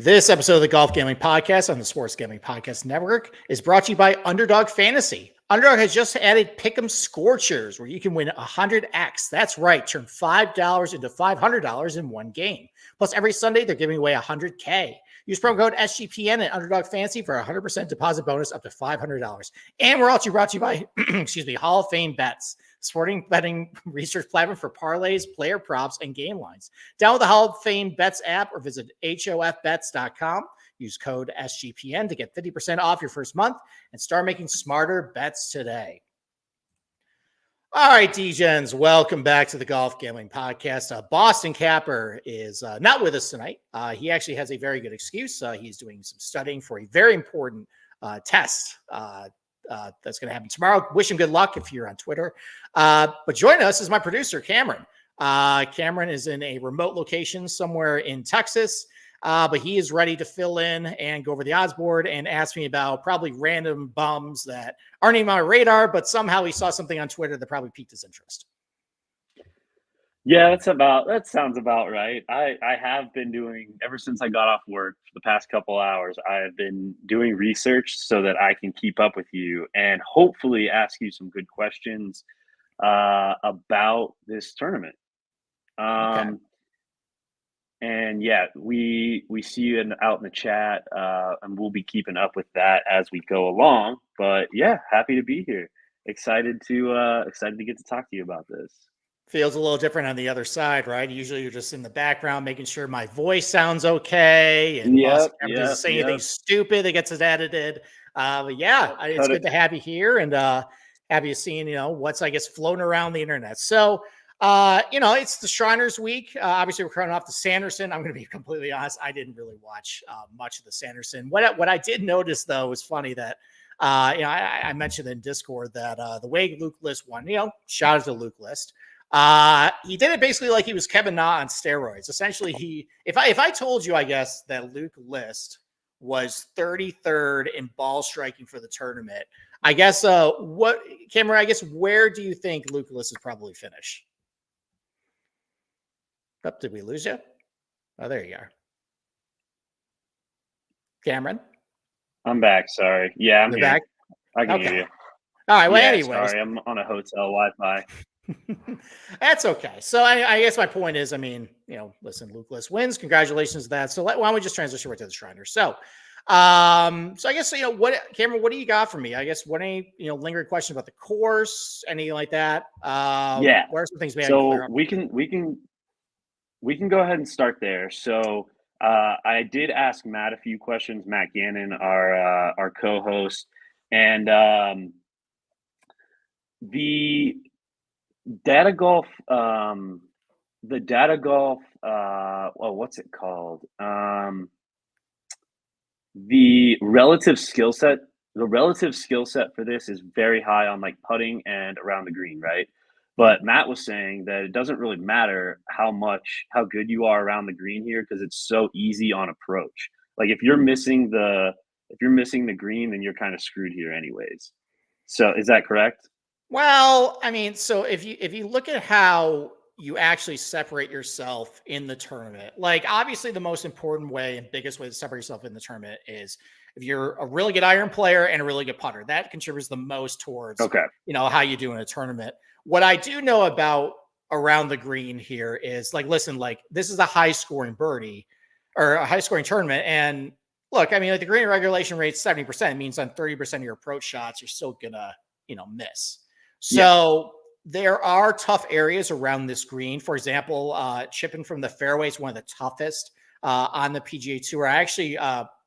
This episode of the Golf Gambling Podcast on the Sports Gambling Podcast Network is brought to you by Underdog Fantasy. Underdog has just added Pick'em Scorchers, where you can win 100x. That's right, turn $5 into $500 in one game. Plus, every Sunday, they're giving away $100K. Use promo code SGPN at Underdog Fantasy for a 100% deposit bonus up to $500. And we're also brought to you by, Hall of Fame Bets, sporting betting research platform for parlays, player props, and game lines. Download the Hall of Fame Bets app or visit hofbets.com. Use code SGPN to get 50% off your first month and start making smarter bets today. All right, D-Gens, welcome back to the Golf Gambling Podcast. Boston Capper is not with us tonight. He actually has a very good excuse. He's doing some studying for a very important test that's going to happen tomorrow. Wish him good luck if you're on Twitter. But join us is my producer, Cameron. Cameron is in a remote location somewhere in Texas. But he is ready to fill in and go over the odds board and ask me about probably random bums that aren't even on my radar, but somehow he saw something on Twitter that probably piqued his interest. Yeah, that sounds about right. I have been doing, ever since I got off work for the past couple hours, I have been doing research so that I can keep up with you and hopefully ask you some good questions about this tournament. Okay. And yeah, we see you out in the chat, and we'll be keeping up with that as we go along. But yeah, happy to be here. Excited to get to talk to you about this. Feels a little different on the other side, right? Usually you're just in the background making sure my voice sounds okay, and doesn't say anything stupid that gets it edited. But yeah, it's good to have you here and have you seen what's floating around the internet. So. It's the Shriners week. Obviously, we're coming off the Sanderson. I'm going to be completely honest. I didn't really watch much of the Sanderson. What I did notice, though, was funny that, I mentioned in Discord that the way Luke List won, shout out to Luke List. He did it basically like he was Kevin Na on steroids. Essentially, if I told you, I guess, that Luke List was 33rd in ball striking for the tournament, I guess, Cameron, where do you think Luke List is probably finish? Oh, did we lose you? Oh, there you are. Cameron? I'm back. Sorry. Yeah, I'm here. Back? I can hear you. All right. Well, anyways. Sorry, I'm on a hotel Wi-Fi. That's okay. So I guess my point is, listen, Luke List wins. Congratulations to that. So why don't we just transition right to the Shriners? So I guess, Cameron, what do you got for me? I guess any lingering questions about the course, anything like that? Yeah. What are some things we can go ahead and start there. So I did ask Matt a few questions, Matt Gannon, our co-host, and the Data Golf, what's it called? The relative skill set for this is very high on like putting and around the green, right? But Matt was saying that it doesn't really matter how good you are around the green here because it's so easy on approach. Like if you're missing the green, then you're kind of screwed here anyways. So is that correct? Well, so if you look at how you actually separate yourself in the tournament, like obviously the most important way and biggest way to separate yourself in the tournament is if you're a really good iron player and a really good putter. That contributes the most towards how you do in a tournament. What I do know about around the green here is this is a high scoring birdie or a high scoring tournament. And look, the green regulation rate's 70%. It means on 30% of your approach shots, you're still gonna, miss. So there are tough areas around this green. For example, chipping from the fairway is one of the toughest on the PGA Tour. I actually,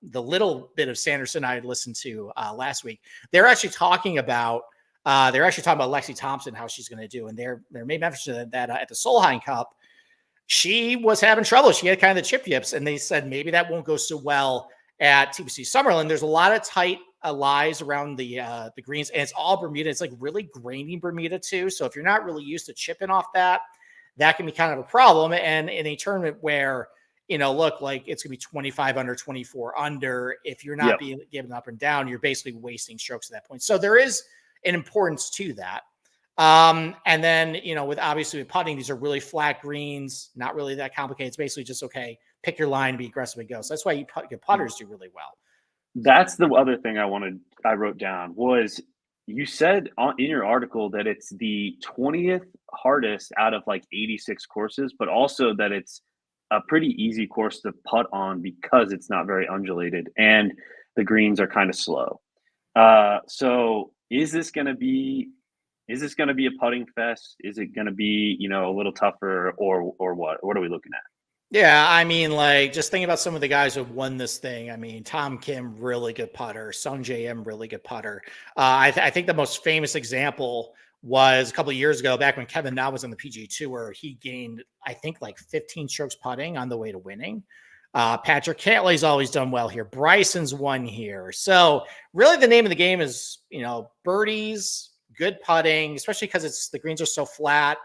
the little bit of Sanderson I had listened to last week, they're actually talking about Lexi Thompson, how she's going to do. And they're maybe mentioning that at the Solheim Cup, she was having trouble. She had kind of the chip yips, and they said maybe that won't go so well at TPC Summerlin. There's a lot of tight lies around the greens, and it's all Bermuda. It's like really grainy Bermuda too. So if you're not really used to chipping off that can be kind of a problem. And in a tournament where like it's gonna be 25 under, 24 under, if you're not being given up and down, you're basically wasting strokes at that point. So there is an importance to that. And then, with obviously with putting, these are really flat greens, not really that complicated. It's basically just, okay, pick your line, be aggressive and go. So that's why your putters do really well. That's the other thing I wrote down was you said in your article that it's the 20th hardest out of like 86 courses, but also that it's a pretty easy course to putt on because it's not very undulated and the greens are kind of slow. So is this going to be a putting fest? Is it going to be, a little tougher or what? What are we looking at? Yeah, I mean, like, just think about some of the guys who have won this thing. I mean, Tom Kim, really good putter. Sung J M, really good putter. I think the most famous example was a couple of years ago, back when Kevin Na was on the PGA Tour. He gained, I think, like 15 strokes putting on the way to winning. Patrick Cantlay's always done well here. Bryson's won here. So really the name of the game is, birdies, good putting, especially because the greens are so flat.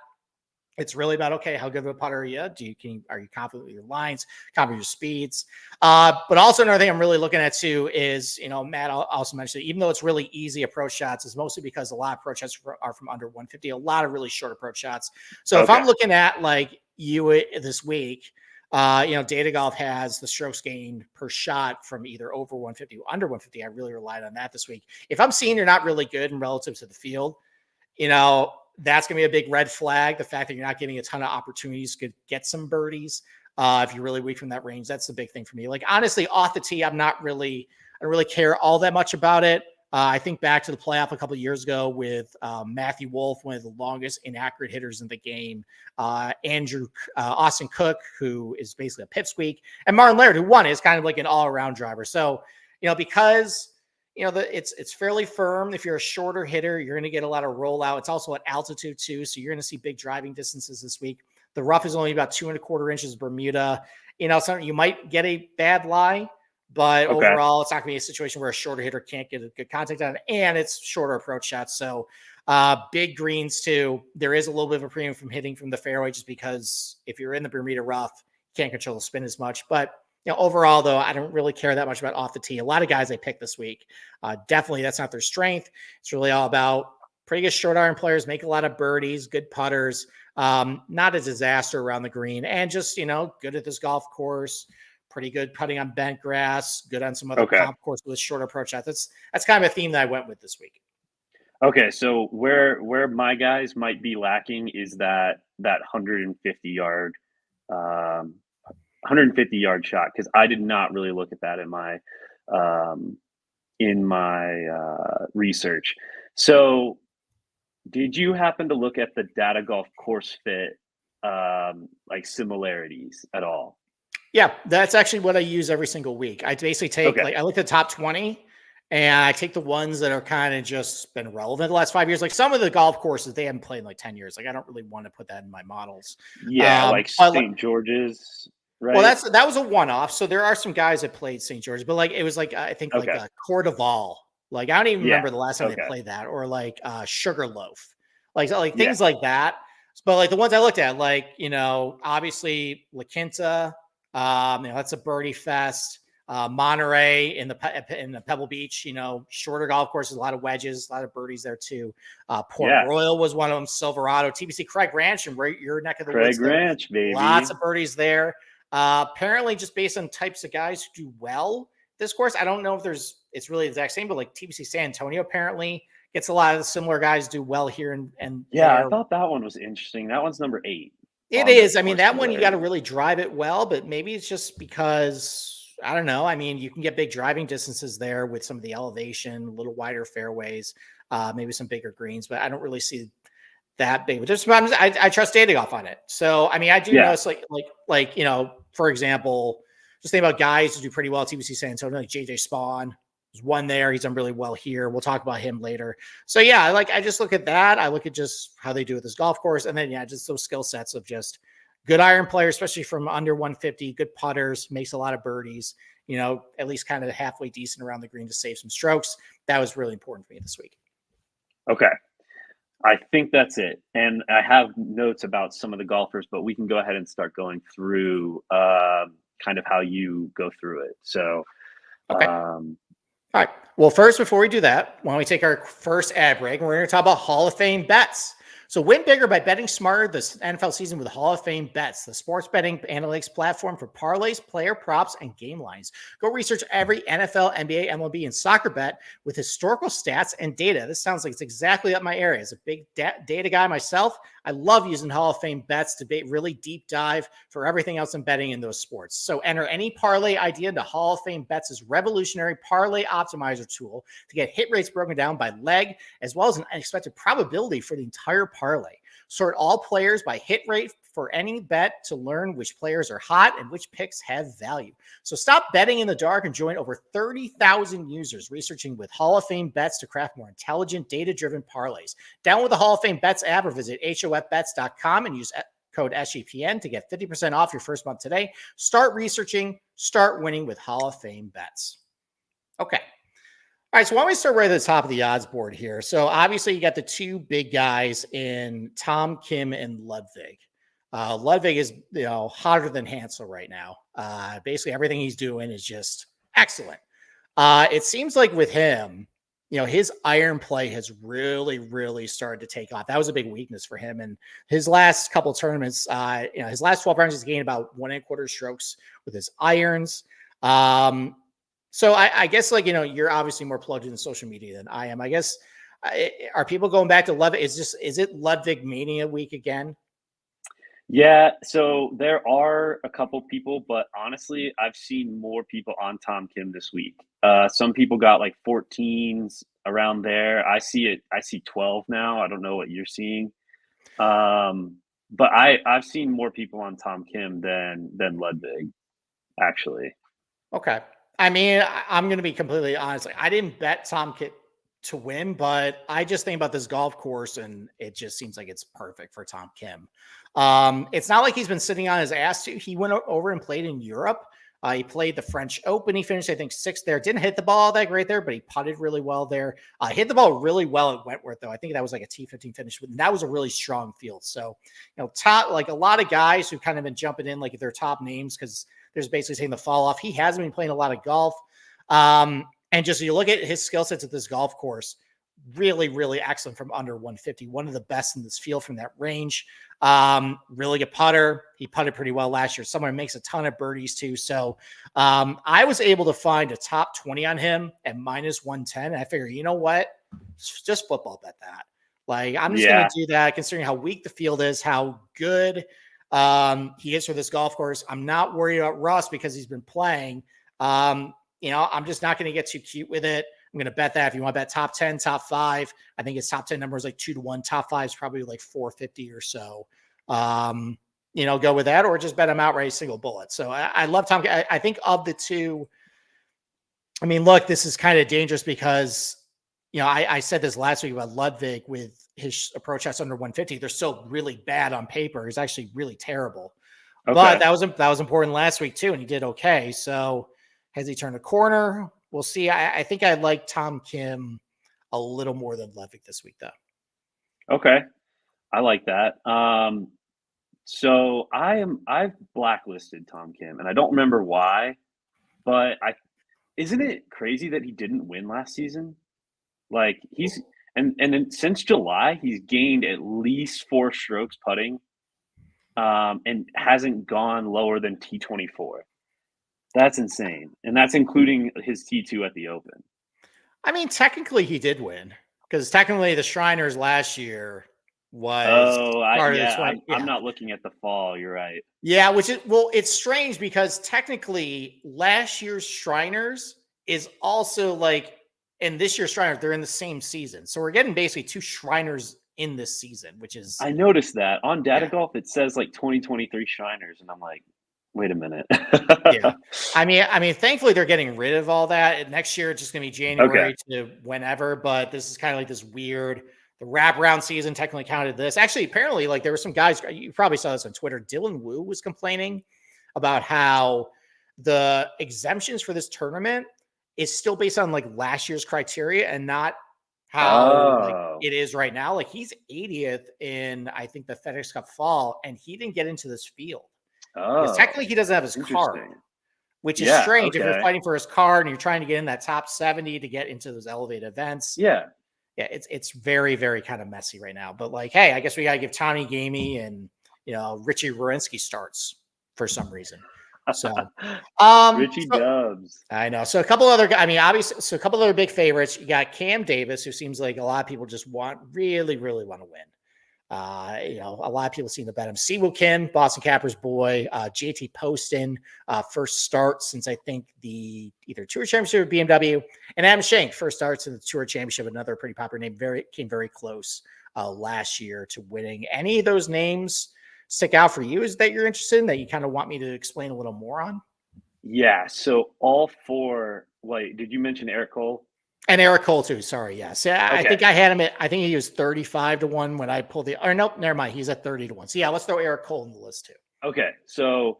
It's really about, okay, how good of a putter are you? Are you confident with your lines, confident with your speeds? But also another thing I'm really looking at too is, Matt also mentioned, even though it's really easy approach shots, it's mostly because a lot of approach shots are from under 150, a lot of really short approach shots. So if I'm looking at like you this week, Data Golf has the strokes gained per shot from either over 150 or under 150. I really relied on that this week. If I'm seeing you're not really good in relative to the field, that's going to be a big red flag. The fact that you're not getting a ton of opportunities to get some birdies. If you're really weak from that range, that's the big thing for me. Like, honestly, off the tee, I don't really care all that much about it. I think back to the playoff a couple of years ago with Matthew Wolff, one of the longest inaccurate hitters in the game. Austin Cook, who is basically a pipsqueak, and Martin Laird, who won, is kind of like an all-around driver. So, because it's fairly firm. If you're a shorter hitter, you're going to get a lot of rollout. It's also at altitude too, so you're going to see big driving distances this week. The rough is only about 2.25 inches Bermuda. You might get a bad lie, but overall, it's not going to be a situation where a shorter hitter can't get a good contact on it, and it's shorter approach shots. So big greens too. There is a little bit of a premium from hitting from the fairway, just because if you're in the Bermuda rough, you can't control the spin as much. But overall, though, I don't really care that much about off the tee. A lot of guys I picked this week, definitely that's not their strength. It's really all about pretty good short iron players, make a lot of birdies, good putters, not a disaster around the green, and just, good at this golf course, pretty good putting on bent grass, good on some other comp course with short approach shots. That's kind of a theme that I went with this week. Okay, so where my guys might be lacking is that 150 yard 150 yard shot, because I did not really look at that in my research. So did you happen to look at the Data Golf course fit like similarities at all? Yeah, that's actually what I use every single week. I basically take I look at the top 20 and I take the ones that are kind of just been relevant the last 5 years. Like some of the golf courses, they haven't played in like 10 years. Like I don't really want to put that in my models. Yeah, like St. George's. Right. Well, that was a one-off. So there are some guys that played St. George's, but like it was like I think like Coeur d'Ivoire. Like I don't even remember the last time they played that, or like Sugarloaf, like things like that. But like the ones I looked at, like obviously La Quinta, that's a birdie fest. Monterey in the Pebble Beach, shorter golf courses, a lot of wedges, a lot of birdies there too. Port Royal was one of them. Silverado, TPC, Craig Ranch, and your neck of the woods. Craig Ranch, baby. Lots of birdies there. Apparently, just based on types of guys who do well this course, I don't know if it's really the exact same, but like TPC San Antonio apparently gets a lot of the similar guys do well here. And I thought that one was interesting. That one's number 8. It is. I mean, that one you got to really drive it well, but maybe it's just because I don't know. I mean, you can get big driving distances there with some of the elevation, a little wider fairways, maybe some bigger greens, but I don't really see that big. But just I trust Data Golf on it. So I mean, I do notice like for example, just think about guys who do pretty well at TPC San Antonio, like JJ Spawn. There's one there. He's done really well here. We'll talk about him later. So yeah, I just look at that. I look at just how they do with this golf course, and then just those skill sets of just good iron players, especially from under 150, good putters, makes a lot of birdies, at least kind of halfway decent around the green to save some strokes. That was really important for me this week. Okay. I think that's it. And I have notes about some of the golfers, but we can go ahead and start going through kind of how you go through it. So, okay. All right. Well, first, before we do that, why don't we take our first ad break, and we're going to talk about Hall of Fame bets. So win bigger by betting smarter this NFL season with Hall of Fame Bets, the sports betting analytics platform for parlays, player props, and game lines. Go research every NFL, NBA, MLB, and soccer bet with historical stats and data. This sounds like it's exactly up my area. As a big data guy myself, I love using Hall of Fame Bets to really deep dive for everything else in betting in those sports. So enter any parlay idea into Hall of Fame Bets' revolutionary parlay optimizer tool to get hit rates broken down by leg, as well as an unexpected probability for the entire parlay. Sort all players by hit rate for any bet to learn which players are hot and which picks have value. So stop betting in the dark and join over 30,000 users researching with Hall of Fame Bets to craft more intelligent, data-driven parlays. Download the Hall of Fame Bets app or visit hofbets.com and use code SGPN to get 50% off your first month today. Start researching, start winning with Hall of Fame Bets. Okay. All right, so why don't we start right at the top of the odds board here? So obviously you got the two big guys in Tom Kim and Ludwig. Ludwig is hotter than Hansel right now. Basically everything he's doing is just excellent. It seems like with him, his iron play has really, really started to take off. That was a big weakness for him. And his last couple of tournaments, his last 12 rounds, he's gained about 1.25 strokes with his irons. So I guess you're obviously more plugged into social media than I am. I guess are people going back to Ludwig? Is it Ludwig Mania week again? Yeah, so there are a couple people, but honestly, I've seen more people on Tom Kim this week. Some people got like 14s around there. I see 12 now. I don't know what you're seeing. But I've seen more people on Tom Kim than Ludwig, actually. Okay. I mean, I'm going to be completely honest. I didn't bet Tom Kim to win, but I just think about this golf course and it just seems like it's perfect for Tom Kim. It's not like he's been sitting on his ass too. He went over and played in Europe. He played the French Open. He finished, I think, 6th there. Didn't hit the ball that great there, but he putted really well there. Hit the ball really well at Wentworth, though. I think that was like a T15 finish. And that was a really strong field. So, top, like a lot of guys who kind of been jumping in, like their top names, because there's basically saying the fall off. He hasn't been playing a lot of golf. And just you look at his skill sets at this golf course, really, really excellent from under 150. One of the best in this field from that range. Really good putter. He putted pretty well last year. Someone who makes a ton of birdies too. So I was able to find a top 20 on him at -110. And I figure, you know what? Just football bet that. Like, I'm just going to do that considering how weak the field is, how good he is for this golf course. I'm not worried about Russ because he's been playing. I'm just not going to get too cute with it. I'm going to bet that if you want to bet top 10, top 5, I think his top 10 number is like 2-1. Top 5 is probably like 450 or so. Go with that or just bet him outright single bullet. So I love Tom. I think of the two, I mean, look, this is kind of dangerous because, I said this last week about Ludwig with his approach shots under 150. They're still really bad on paper. He's actually really terrible. Okay. But that was important last week too. And he did okay. So has he turned a corner? We'll see. I think I like Tom Kim a little more than Ludwig this week, though. Okay, I like that. So I've blacklisted Tom Kim, and I don't remember why, but isn't it crazy that he didn't win last season? Like and then since July he's gained at least 4 strokes putting, and hasn't gone lower than T24. That's insane. And that's including his T2 at the Open. I mean, technically he did win because technically the Shriners last year was I'm not looking at the fall. You're right. Yeah, it's strange because technically last year's Shriners is also like, and this year's Shriners, they're in the same season. So we're getting basically 2 Shriners in this season, which is. I noticed that on Data Golf, it says like 2023 Shriners. And I'm like, wait a minute. Yeah. I mean, thankfully they're getting rid of all that. Next year, it's just going to be January to whenever, but this is kind of like this weird, the wraparound season technically counted this. Actually, apparently, like there were some guys, you probably saw this on Twitter. Dylan Wu was complaining about how the exemptions for this tournament is still based on like last year's criteria and not how it is right now. Like he's 80th in, I think, the FedEx Cup fall, and he didn't get into this field. Because technically he doesn't have his card, which is strange if you're fighting for his card and you're trying to get in that top 70 to get into those elevated events. Yeah. yeah, it's very, very kind of messy right now. But like, hey, I guess we gotta give Tommy Gamey and Richie Wierenski starts for some reason. So Richie so Dubs. I know. So a couple other, I mean, obviously, so a couple other big favorites. You got Cam Davis, who seems like a lot of people just really, really want to win. A lot of people seem to bet him. Siwoo Kim, Boston Capper's boy, JT Poston, first start since I think the either Tour Championship or BMW, and Adam Shank, first starts in the Tour Championship, another pretty popular name, came very close last year to winning. Any of those names stick out for you? Is that you're interested in that you kind of want me to explain a little more on? Yeah. So all four. Wait, did you mention Eric Cole? And Eric Cole too. Sorry, yes. Yeah, I Okay. think I had him at. I think he was 35-1 when I pulled the. Or nope, never mind. He's at 30-1. So yeah, let's throw Eric Cole in the list too. Okay. So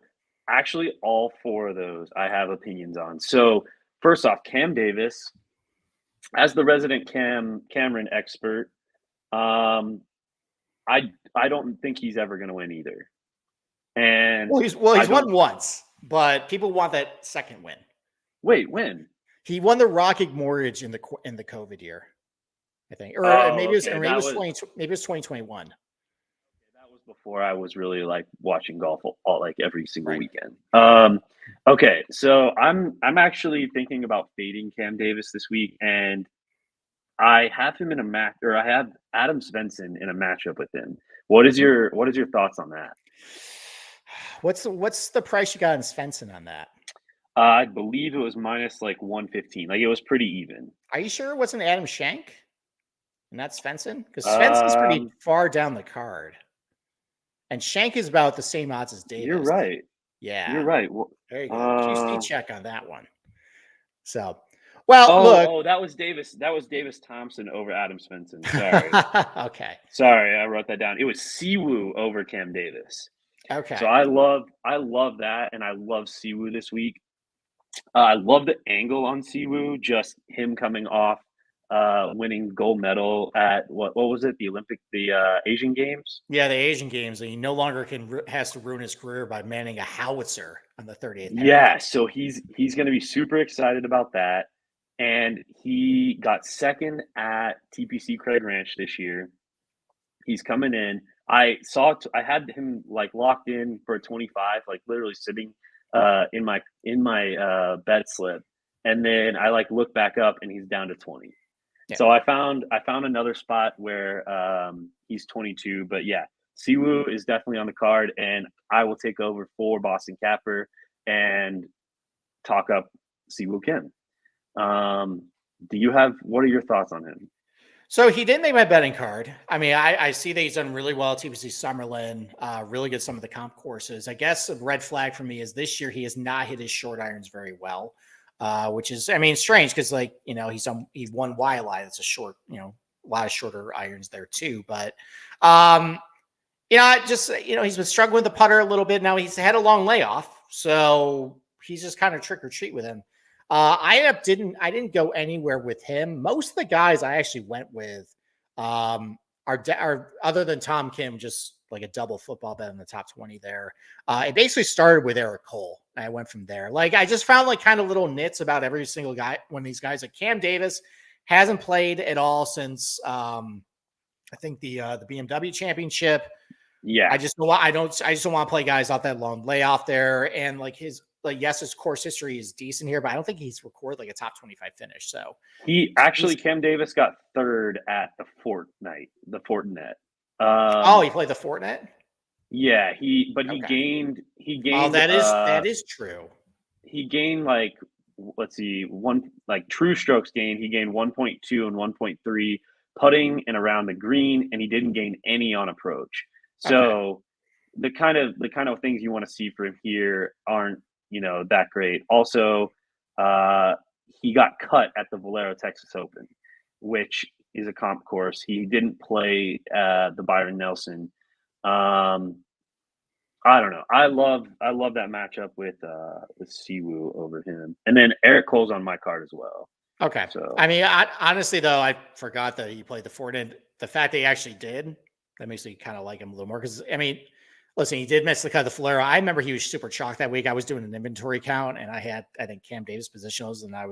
actually, all four of those I have opinions on. So first off, Cam Davis, as the resident Cameron expert, um, I don't think he's ever going to win either. And He's won once, but people want that second win. Wait, when? He won the Rocket Mortgage in the COVID year, I think, or maybe it was 2021. That was before I was really like watching golf like every single Right. weekend. Okay, so I'm actually thinking about fading Cam Davis this week, and I have him in a match, or I have Adam Svensson in a matchup with him. What is your thoughts on that? What's the price you got in Svensson on that? I believe it was minus like 115. Like it was pretty even. Are you sure it wasn't Adam Shank? And that's Svensson? Because Svensson's pretty far down the card. And Shank is about the same odds as Davis. You're right. Yeah. You're right. Well, there you go. QC check on that one. So, well, look. Oh, that was Davis. That was Davis Thompson over Adam Svensson. Sorry. Okay. Sorry, I wrote that down. It was Siwoo over Cam Davis. Okay. So I love that, and I love Siwoo this week. I love the angle on Siwoo, just him coming off winning gold medal at what was it? The Asian Games? Yeah, the Asian Games. And he no longer has to ruin his career by manning a howitzer on the 38th. Yeah, so he's going to be super excited about that. And he got second at TPC Craig Ranch this year. He's coming in. I had him like locked in for a 25, like literally sitting in my bet slip, and then I like look back up and he's down to 20. Yeah. So I found another spot where he's 22, but yeah, Siwoo is definitely on the card, and I will take over for Boston Capper and talk up Siwoo Kim. What are your thoughts on him? So he didn't make my betting card. I mean, I see that he's done really well at TPC Summerlin, really good some of the comp courses. I guess a red flag for me is this year he has not hit his short irons very well, which is, I mean, strange because he won Waialae. That's a short, a lot of shorter irons there too. But he's been struggling with the putter a little bit. Now he's had a long layoff, so he's just kind of trick or treat with him. I didn't go anywhere with him. Most of the guys I actually went with are other than Tom Kim, just like a double football bet in the top 20 there. It basically started with Eric Cole. And I went from there. Like I just found like kind of little nits about every single guy. When these guys like Cam Davis hasn't played at all since I think the BMW Championship. Yeah, I just don't want to play guys off that long layoff there, and like his course history is decent here, but I don't think he's recorded like a top 25 finish. So Cam Davis got third at the Fortinet. He played the Fortinet. Yeah, he gained. Oh, that is true. He gained like, let's see, true strokes gained. He gained 1.2 and 1.3 putting and around the green, and he didn't gain any on approach. So the kind of things you want to see from here aren't that great. Also, he got cut at the Valero Texas Open, which is a comp course. He didn't play the Byron Nelson. I don't know. I love that matchup with Siwoo over him, and then Eric Cole's on my card as well. Okay. So I mean, honestly though, I forgot that he played the Fortinet. The fact that he actually did, that makes me kind of like him a little more. Because I mean, listen, he did miss the cut of the Valero. I remember he was super chalked that week. I was doing an inventory count, and I think Cam Davis positionals, and I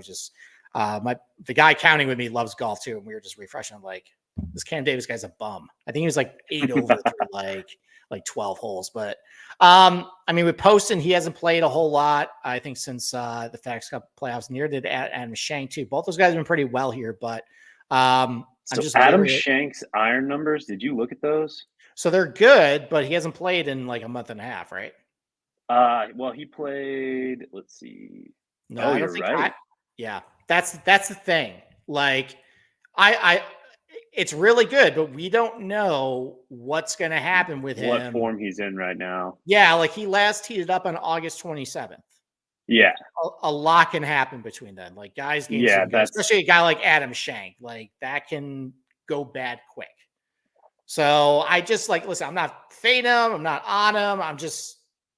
The guy counting with me loves golf too, and we were just refreshing. I'm like, this Cam Davis guy's a bum. I think he was like 8 over through like 12 holes. But I mean, with Poston, he hasn't played a whole lot. I think since the FedEx Cup playoffs. Near did Adam Shank too. Both those guys have been pretty well here, but I'm just Adam Shank's iron numbers. Did you look at those? So they're good, but he hasn't played in like a month and a half, right? Well, he played. Let's see. No, I don't you're think. right. Yeah, that's the thing. Like, it's really good, but we don't know what's going to happen with him. What form he's in right now? Yeah, like he last heated up on August 27th. Yeah, a lot can happen between then. Like guys, especially a guy like Adam Shank, like that can go bad quick. So I just listen. I'm not fading him. I'm not on him.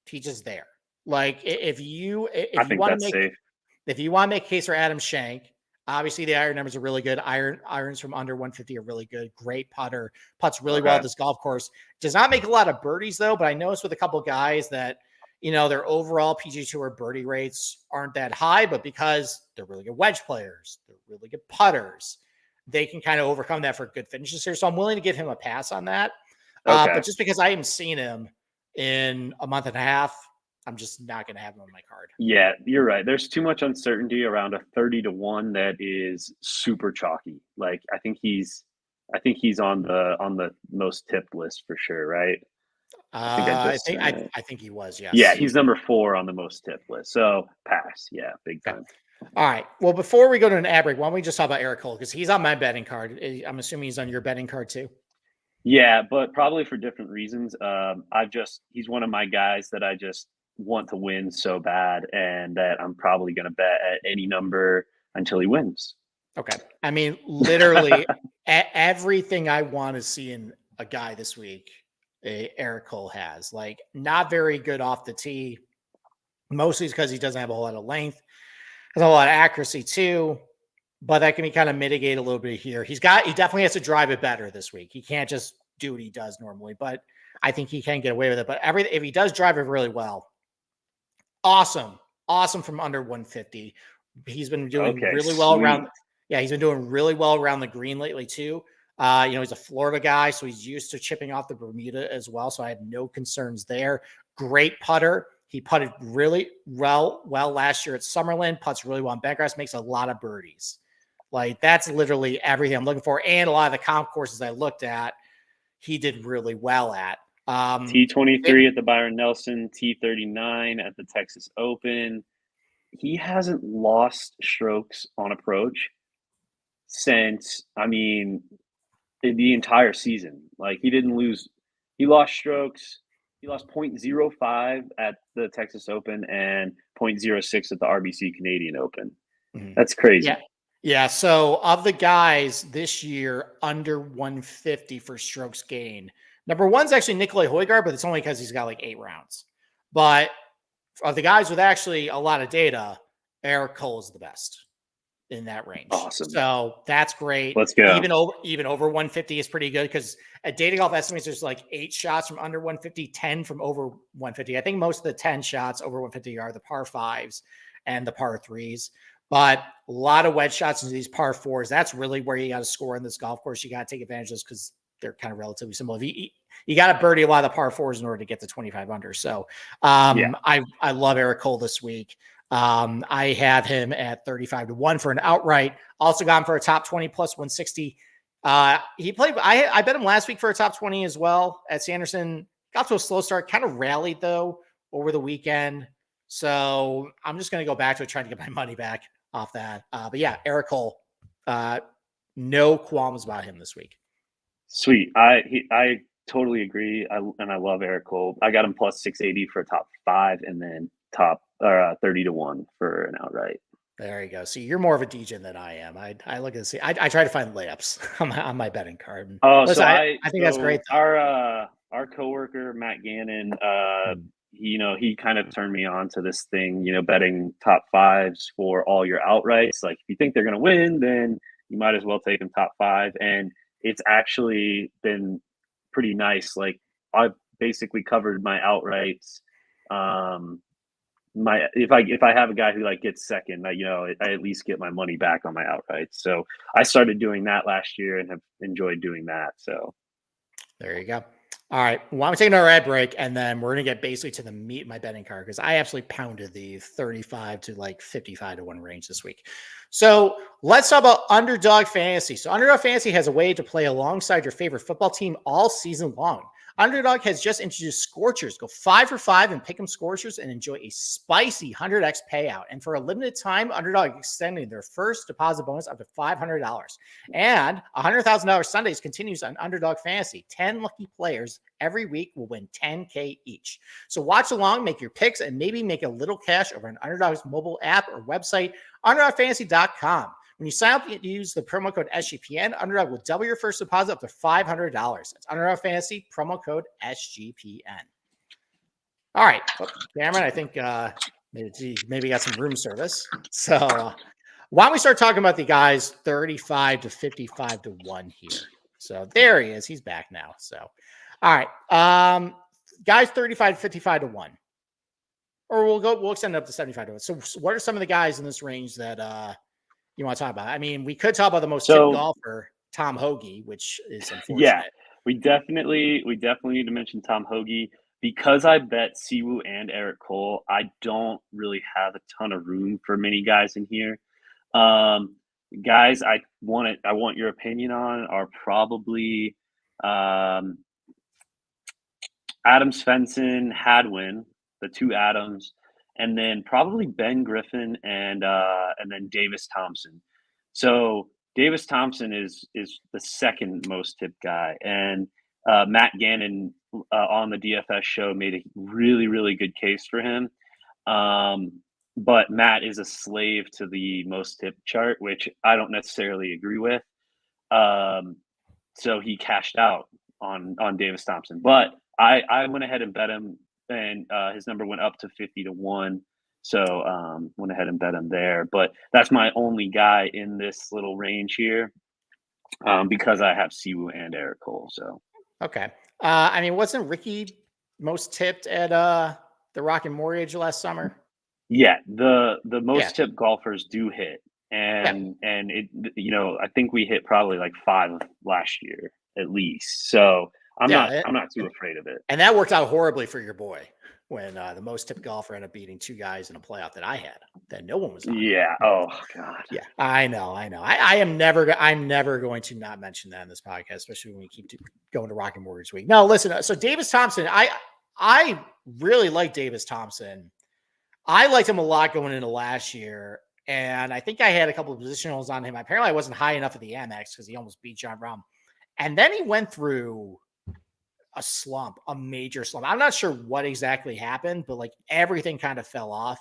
He's just there. Like if you want to make a case for Adam Shank, obviously the iron numbers are really good. Irons from under 150 are really good. Great putter, puts really well at this golf course. Does not make a lot of birdies though, but I noticed with a couple of guys that their overall PGA Tour birdie rates aren't that high, but because they're really good wedge players, they're really good putters, they can kind of overcome that for good finishes here. So I'm willing to give him a pass on that. But just because I haven't seen him in a month and a half, I'm just not going to have him on my card. Yeah, you're right. There's too much uncertainty around a 30-1 that is super chalky. Like I think he's on the most tipped list for sure, right? I think he was, yes. Yeah, he's number 4 on the most tipped list. So pass. Yeah, big time. Okay. All right. Well, before we go to an ad break, why don't we just talk about Eric Cole? Because he's on my betting card. I'm assuming he's on your betting card too. Yeah, but probably for different reasons. He's one of my guys that I just want to win so bad, and that I'm probably going to bet at any number until he wins. Okay. I mean, literally everything I want to see in a guy this week, Eric Cole has. Like, not very good off the tee, mostly because he doesn't have a whole lot of length. Has a lot of accuracy too, but that can be kind of mitigate a little bit here. He definitely has to drive it better this week. He can't just do what he does normally, but I think he can get away with it. But if he does drive it really well, awesome from under 150. He's been doing really well around. Yeah, he's been doing really well around the green lately too. He's a Florida guy, so he's used to chipping off the Bermuda as well. So I had no concerns there. Great putter. He putted really well last year at Summerlin, putts really well on bentgrass, makes a lot of birdies. Like that's literally everything I'm looking for. And a lot of the comp courses I looked at, he did really well at. T23 at the Byron Nelson, T39 at the Texas Open. He hasn't lost strokes on approach since, the entire season. Like he didn't lose. He lost strokes. He lost 0.05 at the Texas Open and 0.06 at the RBC Canadian Open. Mm-hmm. That's crazy. Yeah. So of the guys this year under 150 for strokes gained, number one's actually Nicolai Højgaard, but it's only because he's got like 8 rounds. But of the guys with actually a lot of data, Eric Cole is the best in that range. Awesome. So that's great. Let's go. Even over 150 is pretty good because at Data Golf estimates, there's like 8 shots from under 150, 10 from over 150. I think most of the 10 shots over 150 are the par 5s and the par 3s, but a lot of wedge shots into these par 4s. That's really where you got to score in this golf course. You got to take advantage of this because they're kind of relatively simple. You got to birdie a lot of the par 4s in order to get to 25 under. So I love Eric Cole this week. I have him at 35-1 for an outright. Also got him for a top 20 plus 160. He played. I bet him last week for a top 20 as well at Sanderson. Got to a slow start, kind of rallied though over the weekend. So I'm just going to go back to it, trying to get my money back off that. But yeah, Eric Cole, no qualms about him this week. Sweet. I totally agree. I love Eric Cole. I got him plus 680 for a top 5 and then top 30-1 for an outright. There you go. See, you're more of a DJ than I am. I look at I try to find layups on my betting card. Listen, I think that's great. Our coworker Matt Gannon, he kind of turned me on to this thing, betting top 5s for all your outrights. Like if you think they're going to win, then you might as well take them top 5. And it's actually been pretty nice. Like I've basically covered my outrights if I have a guy who like gets second, I at least get my money back on my outright. So I started doing that last year and have enjoyed doing that. So There you go. All right. Well, I'm taking our ad break, and then we're going to get basically to the meat of my betting card because I absolutely pounded the 35 to like 55 to 1 range this week. So let's talk about Underdog Fantasy. So Underdog Fantasy has a way to play alongside your favorite football team all season long. Underdog has just introduced Scorchers. Go 5 for 5 and pick 'em Scorchers and enjoy a spicy 100x payout. And for a limited time, Underdog is extending their first deposit bonus up to $500. And $100,000 Sundays continues on Underdog Fantasy. 10 lucky players every week will win $10K each. So watch along, make your picks, and maybe make a little cash over an Underdog's mobile app or website, UnderdogFantasy.com. When you sign up, you use the promo code SGPN. Underdog will double your first deposit up to $500. That's Underdog Fantasy, promo code SGPN. All right, Cameron, I think maybe got some room service. So why don't we start talking about the guys 35 to 55 to 1 here? So there he is. He's back now. So, all right. Guys 35 to 55 to 1. Or we'll extend it up to 75 to 1. So what are some of the guys in this range that you want to talk about? I mean, we could talk about the most tipped golfer, Tom Hoge, which is unfortunate. Yeah, we definitely need to mention Tom Hoge. Because I bet Siwoo and Eric Cole, I don't really have a ton of room for many guys in here. Guys I want your opinion on are probably Adam Svensson, Hadwin, the two Adams, and then probably Ben Griffin and then Davis Thompson. So Davis Thompson is the second most tipped guy, and Matt Gannon on the DFS show made a really, really good case for him. But Matt is a slave to the most tipped chart, which I don't necessarily agree with. So he cashed out on Davis Thompson, but I went ahead and bet him, and his number went up to 50 to 1. So went ahead and bet him there. But that's my only guy in this little range here because I have Siwoo and Eric Cole. So okay. I mean, wasn't Ricky most tipped at the Rocket Mortgage last summer? Yeah, the most tipped golfers do hit. And it, I think we hit probably like 5 last year at least. So I'm not too afraid of it. And that worked out horribly for your boy when the most tipped golfer ended up beating 2 guys in a playoff that I had that no one was on. Yeah. Oh God. Yeah, I know. I'm never going to not mention that in this podcast, especially when we keep going to Rocket Mortgage Week. No, listen. So Davis Thompson, I really like Davis Thompson. I liked him a lot going into last year. And I think I had a couple of positionals on him. Apparently I wasn't high enough at the Amex because he almost beat John Rahm. And then he went through a slump, a major slump. I'm not sure what exactly happened, but like everything kind of fell off.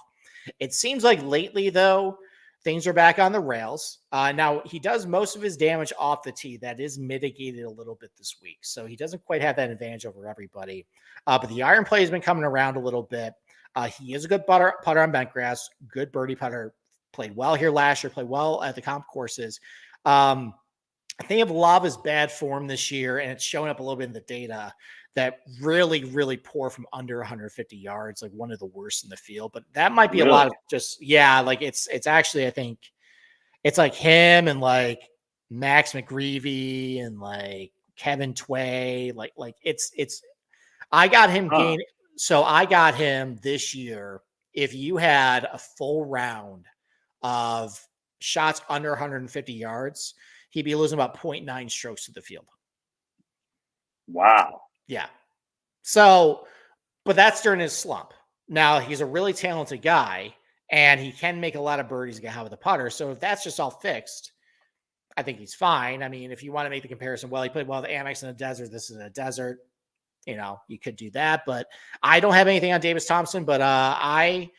It seems like lately, though, things are back on the rails. Now, he does most of his damage off the tee. That is mitigated a little bit this week. So he doesn't quite have that advantage over everybody. But the iron play has been coming around a little bit. He is a good putter on bent grass, good birdie putter. Played well here last year, played well at the comp courses. I think of a lot of his bad form this year, and it's showing up a little bit in the data that really, really poor from under 150 yards, like one of the worst in the field. But that might be a lot of just, like it's actually, I think it's like him and like Max McGreevy and like Kevin Tway. Like it's, I got him So I got him this year. If you had a full round of shots under 150 yards, he'd be losing about 0.9 strokes to the field. Wow. Yeah. So, but that's during his slump. Now he's a really talented guy and he can make a lot of birdies get high with the putter. So if that's just all fixed, I think he's fine. I mean, if you want to make the comparison, well, he played well the Amex in the desert. This is a desert. You could do that, but I don't have anything on Davis Thompson, but I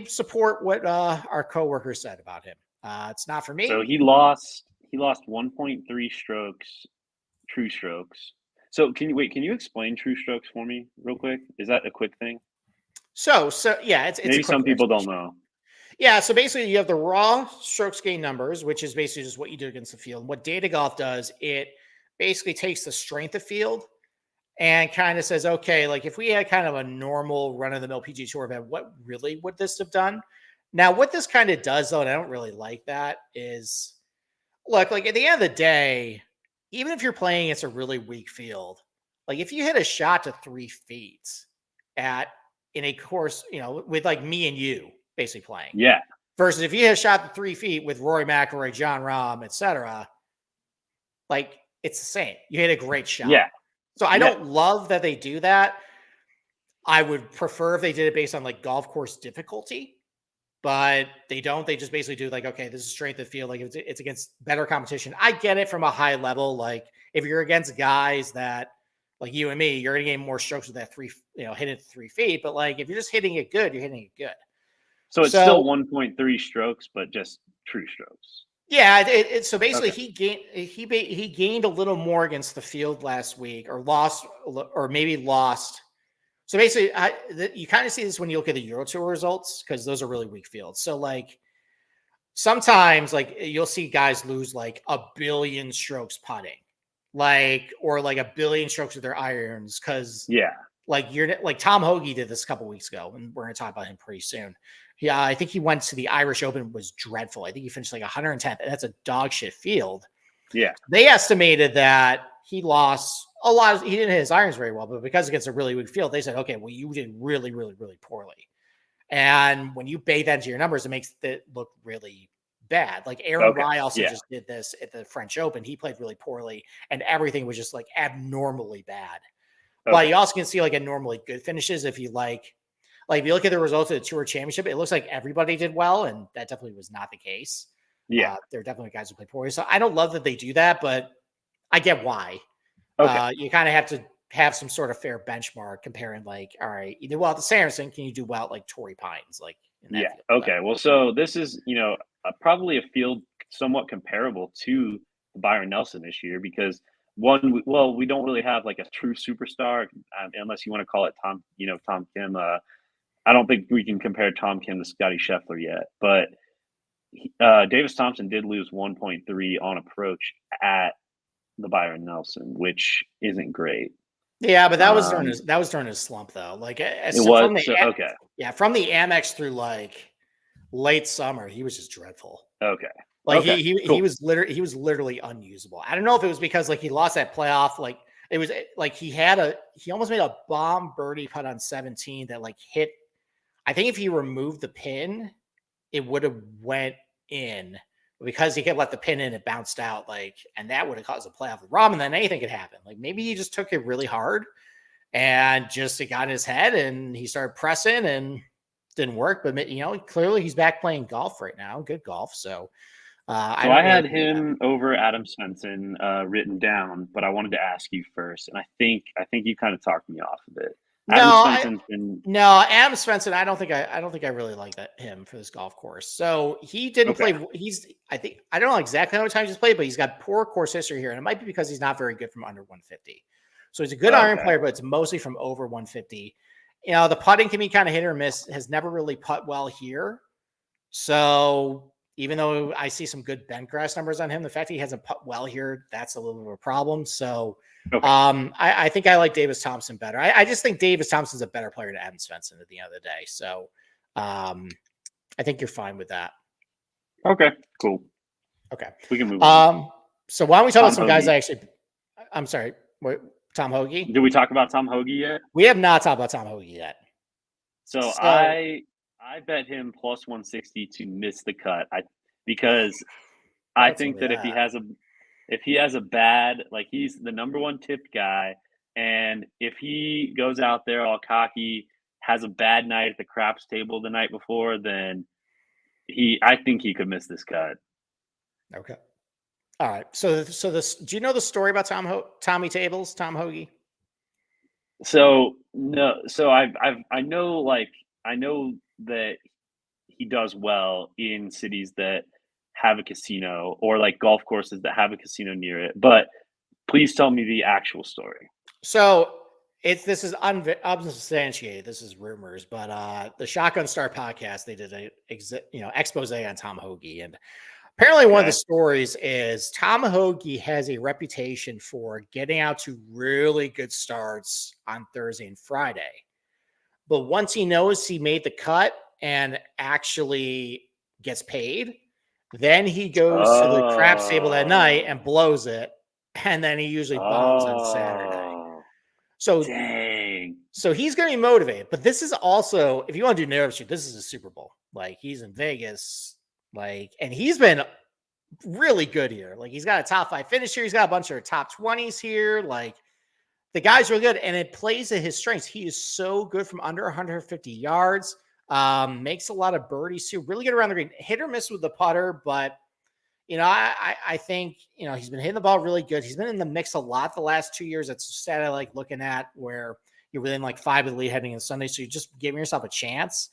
support what our coworker said about him. It's not for me. So he lost 1.3 strokes, true strokes. So can you explain true strokes for me real quick? Is that a quick thing? So yeah, it's maybe some people don't know. Yeah, so basically you have the raw strokes gain numbers, which is basically just what you do against the field. And what Data Golf does, it basically takes the strength of field and kind of says, okay, like if we had kind of a normal run of the mill PG Tour event, what really would this have done? Now, what this kind of does, though, and I don't really like that, is look, like at the end of the day, even if you're playing against a really weak field, like if you hit a shot to 3 feet at in a course, with like me and you basically playing, Yeah. versus if you hit a shot to 3 feet with Rory McIlroy, John Rahm, etc., like it's the same. You hit a great shot. Yeah. So I don't love that they do that. I would prefer if they did it based on like golf course difficulty, but they don't. They just basically do like, okay, this is strength of field. Like it's against better competition. I get it from a high level. Like if you're against guys that like you and me, you're going to gain more strokes with that hit it 3 feet. But like if you're just hitting it good, you're hitting it good. So it's still 1.3 strokes, but just true strokes. Yeah. So basically, he gained a little more against the field last week, or lost, or maybe lost. So basically, you kind of see this when you look at the Euro Tour results, because those are really weak fields. So like sometimes, like you'll see guys lose like 1 billion strokes putting, or like 1 billion strokes with their irons, because like you're like Tom Hoge did this a couple weeks ago, and we're going to talk about him pretty soon. Yeah, I think he went to the Irish Open, was dreadful. I think he finished like 110th, and that's a dog shit field. Yeah. They estimated that he lost a lot. He didn't hit his irons very well, but because against a really weak field, they said, okay, well, you did really, really, really poorly. And when you bake that into your numbers, it makes it look really bad. Like Aaron Rai also just did this at the French Open. He played really poorly, and everything was just like abnormally bad. But you also can see like abnormally good finishes if you like if you look at the results of the Tour Championship, it looks like everybody did well, and that definitely was not the case. Yeah. There are definitely guys who play poorly. So I don't love that they do that, but I get why. You kind of have to have some sort of fair benchmark comparing, like, all right, you do well at the Saracen, can you do well at like Torrey Pines? Like, in that field? Okay. Well, so this is, probably a field somewhat comparable to Byron Nelson this year, because we don't really have like a true superstar, unless you want to call it Tom Kim. I don't think we can compare Tom Kim to Scotty Scheffler yet, but Davis Thompson did lose 1.3 on approach at the Byron Nelson, which isn't great. Yeah, but that was during his slump, though. Like it was from the Amex through like late summer, he was just dreadful. Okay. Like he was literally unusable. I don't know if it was because like he lost that playoff. Like it was like he almost made a bomb birdie putt on 17 that like hit. I think if he removed the pin, it would have went in. But because he kept let the pin in, it bounced out. And that would have caused a playoff with Rahm, and then anything could happen. Like maybe he just took it really hard, and just it got in his head, and he started pressing, and didn't work. But clearly he's back playing golf right now, good golf. So. I had him over Adam Svensson written down, but I wanted to ask you first, and I think you kind of talked me off of it. Adam Svensson. I don't think I really like him for this golf course. So he didn't play. I don't know exactly how many times he's played, but he's got poor course history here, and it might be because he's not very good from under 150. So he's a good iron player, but it's mostly from over 150. The putting can be kind of hit or miss. Has never really putt well here. So even though I see some good bent grass numbers on him, the fact that he hasn't putt well here, that's a little bit of a problem. So I think I like Davis Thompson better. I just think Davis Thompson's a better player than Adam Svensson at the end of the day. So I think you're fine with that. Okay, cool. Okay. We can move on. So why don't we talk about some guys I'm sorry, Tom Hoge? Did we talk about Tom Hoge yet? We have not talked about Tom Hoge yet. So I bet him plus 160 to miss the cut. Because I think that if he has a bad, like he's the number one tipped guy, and if he goes out there all cocky, has a bad night at the craps table the night before, then I think he could miss this cut. Okay. All right. So do you know the story about Tommy Tables, Tom Hoge? So no. So I know that he does well in cities that have a casino, or like golf courses that have a casino near it. But please tell me the actual story. So this is unsubstantiated. This is rumors, but the Shotgun Star podcast, they did a expose on Tom Hoge, and Apparently, one of the Okay. stories is Tom Hoagie has a reputation for getting out to really good starts on Thursday and Friday. But once he knows he made the cut and actually gets paid, then he goes to the craps table that night and Oh. blows it. And then he usually bombs on Saturday. Oh. So Dang. so he's going to be motivated. But this is also, if you want to do narrative shoot, this is a Super Bowl. Like he's in Vegas. Like, and he's been really good here. Like he's got a top 5 finish here. He's got a bunch of top 20s here. Like the guy's really good, and it plays to his strengths. He is so good from under 150 yards. Makes a lot of birdies too. Really good around the green. Hit or miss with the putter, but I think he's been hitting the ball really good. He's been in the mix a lot the last 2 years. That's a stat I like looking at, where you're within like 5 of the lead heading in Sunday, so you're just giving yourself a chance.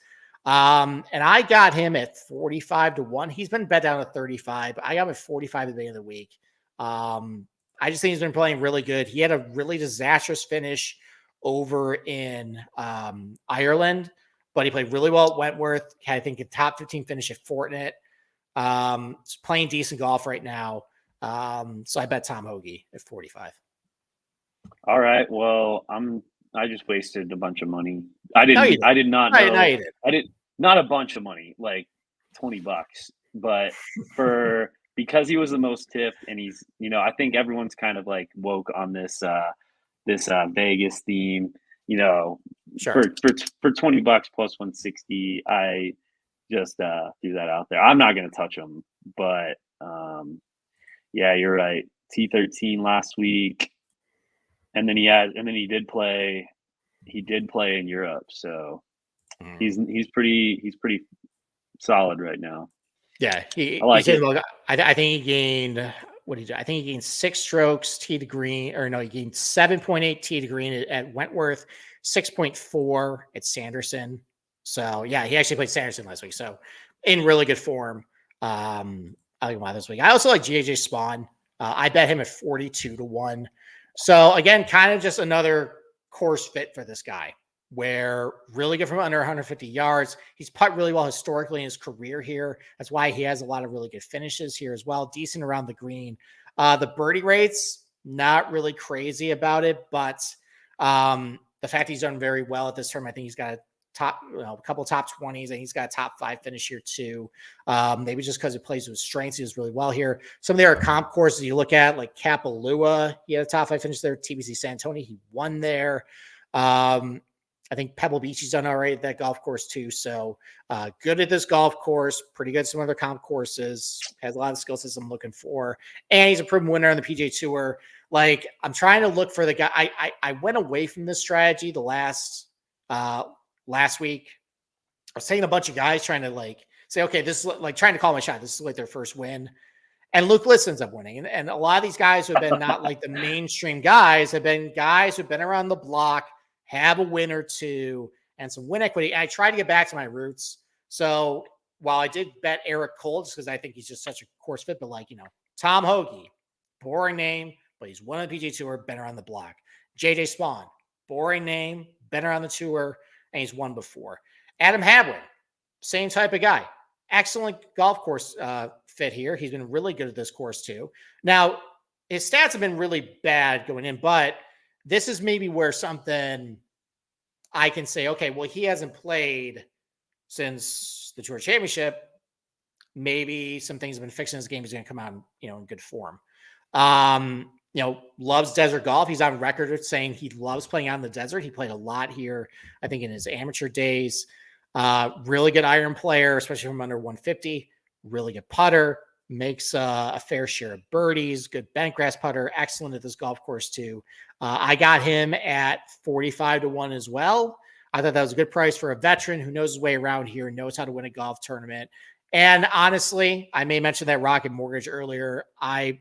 And I got him at 45-1. He's been bet down to 35. I got him at 45 at the beginning of the week. I just think he's been playing really good. He had a really disastrous finish over in Ireland, but he played really well at Wentworth. I think a top 15 finish at Fortinet. He's playing decent golf right now. So I bet Tom Hoagie at 45. All right. Well, I just wasted a bunch of money. No, you I did. did not No, know. you did. I did not a bunch of money, like $20, but because he was the most tipped, and he's, I think everyone's kind of like woke on this Vegas theme, Sure. for $20 plus 160. I just threw that out there. I'm not going to touch him, but yeah, you're right. T13 last week, and then he did play. He did play in Europe, so he's pretty solid right now. Yeah, I like it. I think he gained, what did he do? I think he gained 6 strokes tee to green, or no, he gained 7.8 tee to green at Wentworth, 6.4 at Sanderson. So yeah, he actually played Sanderson last week. So in really good form. I like him this week. I also like JJ Spawn. I bet him at 42-1. So again, kind of just another course fit for this guy, where really good from under 150 yards. He's putt really well historically in his career here. That's why he has a lot of really good finishes here as well. Decent around the green. The birdie rates, not really crazy about it, but the fact he's done very well at this term, I think he's got a couple of top 20s, and he's got a top 5 finish here too. Maybe just because it plays with strengths, he does really well here. Some of the other comp courses you look at, like Kapalua, he had a top 5 finish there. TPC San Antonio, he won there. I think Pebble Beach, he's done all right at that golf course too. So good at this golf course, pretty good at some other comp courses, has a lot of skill sets I'm looking for. And he's a proven winner on the PGA Tour. Like, I'm trying to look for the guy. I went away from this strategy the last week. I was taking a bunch of guys trying to say, okay, this is like trying to call my shot. This is like their first win. And Luke List ends up winning. And a lot of these guys who have been not like the mainstream guys have been guys who've been around the block, have a win or two, and some win equity. And I try to get back to my roots. So while I did bet Eric Cole, just because I think he's just such a course fit, but Tom Hoagie, boring name, but he's won the PGA Tour, been around the block. JJ Spawn, boring name, been around the tour, and he's won before. Adam Hadwin, same type of guy. Excellent golf course fit here. He's been really good at this course too. Now, his stats have been really bad going in, but this is maybe where something I can say, okay, well, he hasn't played since the Tour Championship. Maybe some things have been fixed in his game. He's going to come out, in good form. Loves desert golf. He's on record saying he loves playing out in the desert. He played a lot here, I think, in his amateur days. Really good iron player, especially from under 150. Really good putter. Makes a fair share of birdies. Good bent grass putter. Excellent at this golf course too. I got him at 45-1 as well. I thought that was a good price for a veteran who knows his way around here, knows how to win a golf tournament. And honestly, I may mention that Rocket Mortgage earlier. I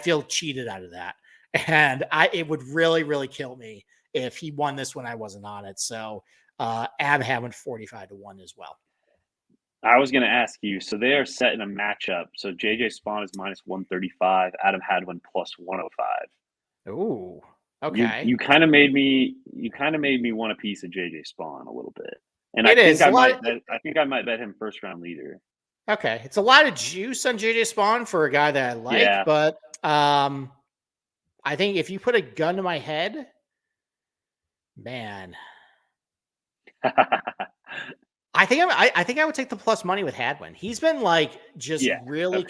feel cheated out of that. And it would really, really kill me if he won this when I wasn't on it. So Adam Hadwin 45-1 as well. I was going to ask you, so they are setting a matchup. So JJ Spawn is minus 135, Adam Hadwin plus 105. Ooh, okay. You kind of made me want a piece of JJ Spawn a little bit. And I think I might bet him first round leader. Okay. It's a lot of juice on JJ Spawn for a guy that I like, Yeah. but I think if you put a gun to my head, man, I think I would take the plus money with Hadwin. He's been like just Yeah. Okay. really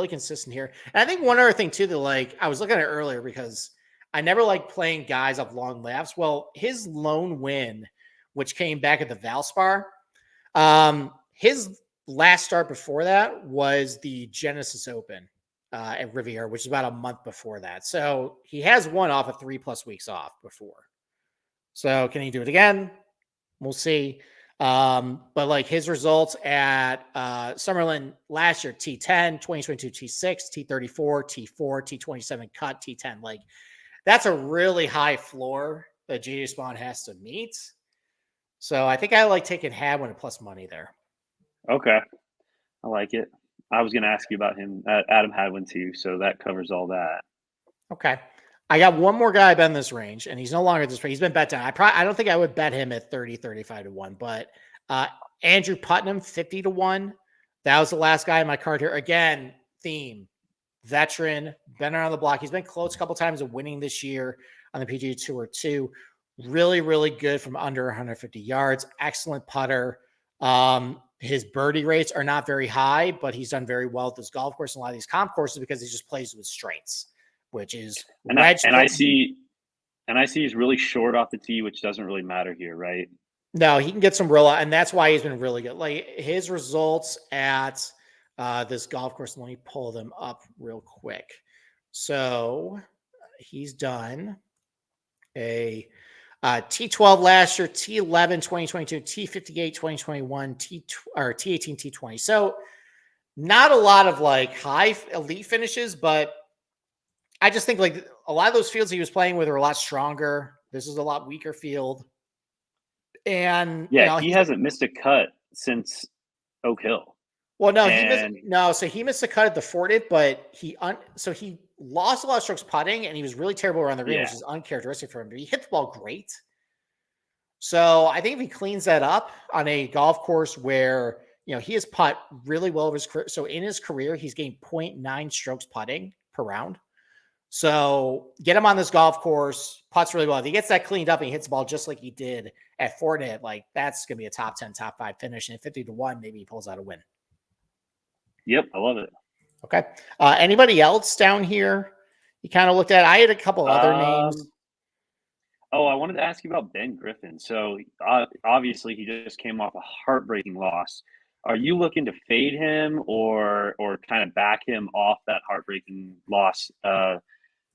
consistent here. And I think one other thing too that like I was looking at earlier because I never like playing guys off long laps. Well, his lone win, which came back at the Valspar, his last start before that was the Genesis Open at Riviera, which is about a month before that. So he has won off of 3+ weeks off before. So can he do it again? We'll see. But like his results at Summerlin last year, T10, 2022 T6, T34, T4, T27 cut, T10. Like that's a really high floor that JJ Spawn has to meet. So I think I like taking Hadwin at plus money there. Okay. I like it. I was going to ask you about him. Adam Hadwin too, so that covers all that. Okay. I got one more guy I bet in this range, and he's no longer this range. He's been bet down. I don't think I would bet him at 30, 35 to 1, but Andrew Putnam, 50 to 1. That was the last guy in my card here. Again, theme, veteran, been around the block. He's been close a couple times of winning this year on the PGA Tour too. Really, really good from under 150 yards. Excellent putter. His birdie rates are not very high, but he's done very well at this golf course and a lot of these comp courses because he just plays with strengths, which is And I, wedge. and I see and I see he's really short off the tee, which doesn't really matter here, right? No, he can get some real, and that's why he's been really good. Like his results at this golf course. Let me pull them up real quick. So he's done a T12 last year, T11 2022, T58 2021, T18 T20. So not a lot of like high elite finishes, but I just think like a lot of those fields he was playing with are a lot stronger. This is a lot weaker field. And Yeah, he hasn't missed a cut since Oak Hill. well, no, he missed And no, so he missed a cut at the Fortit, but he lost a lot of strokes putting, and he was really terrible around the green, yeah, which is uncharacteristic for him. But he hit the ball great. So I think if he cleans that up on a golf course where he has putt really well over his career. So in his career, he's gained 0.9 strokes putting per round. So get him on this golf course, putts really well. If he gets that cleaned up and he hits the ball just like he did at Fortit, like that's gonna be a top 10, top 5 finish. And at 50 to 1, maybe he pulls out a win. yep, I love it. Okay. Anybody else down here you kind of looked at? I had a couple other names. Oh, I wanted to ask you about Ben Griffin. So obviously, he just came off a heartbreaking loss. Are you looking to fade him or kind of back him off that heartbreaking loss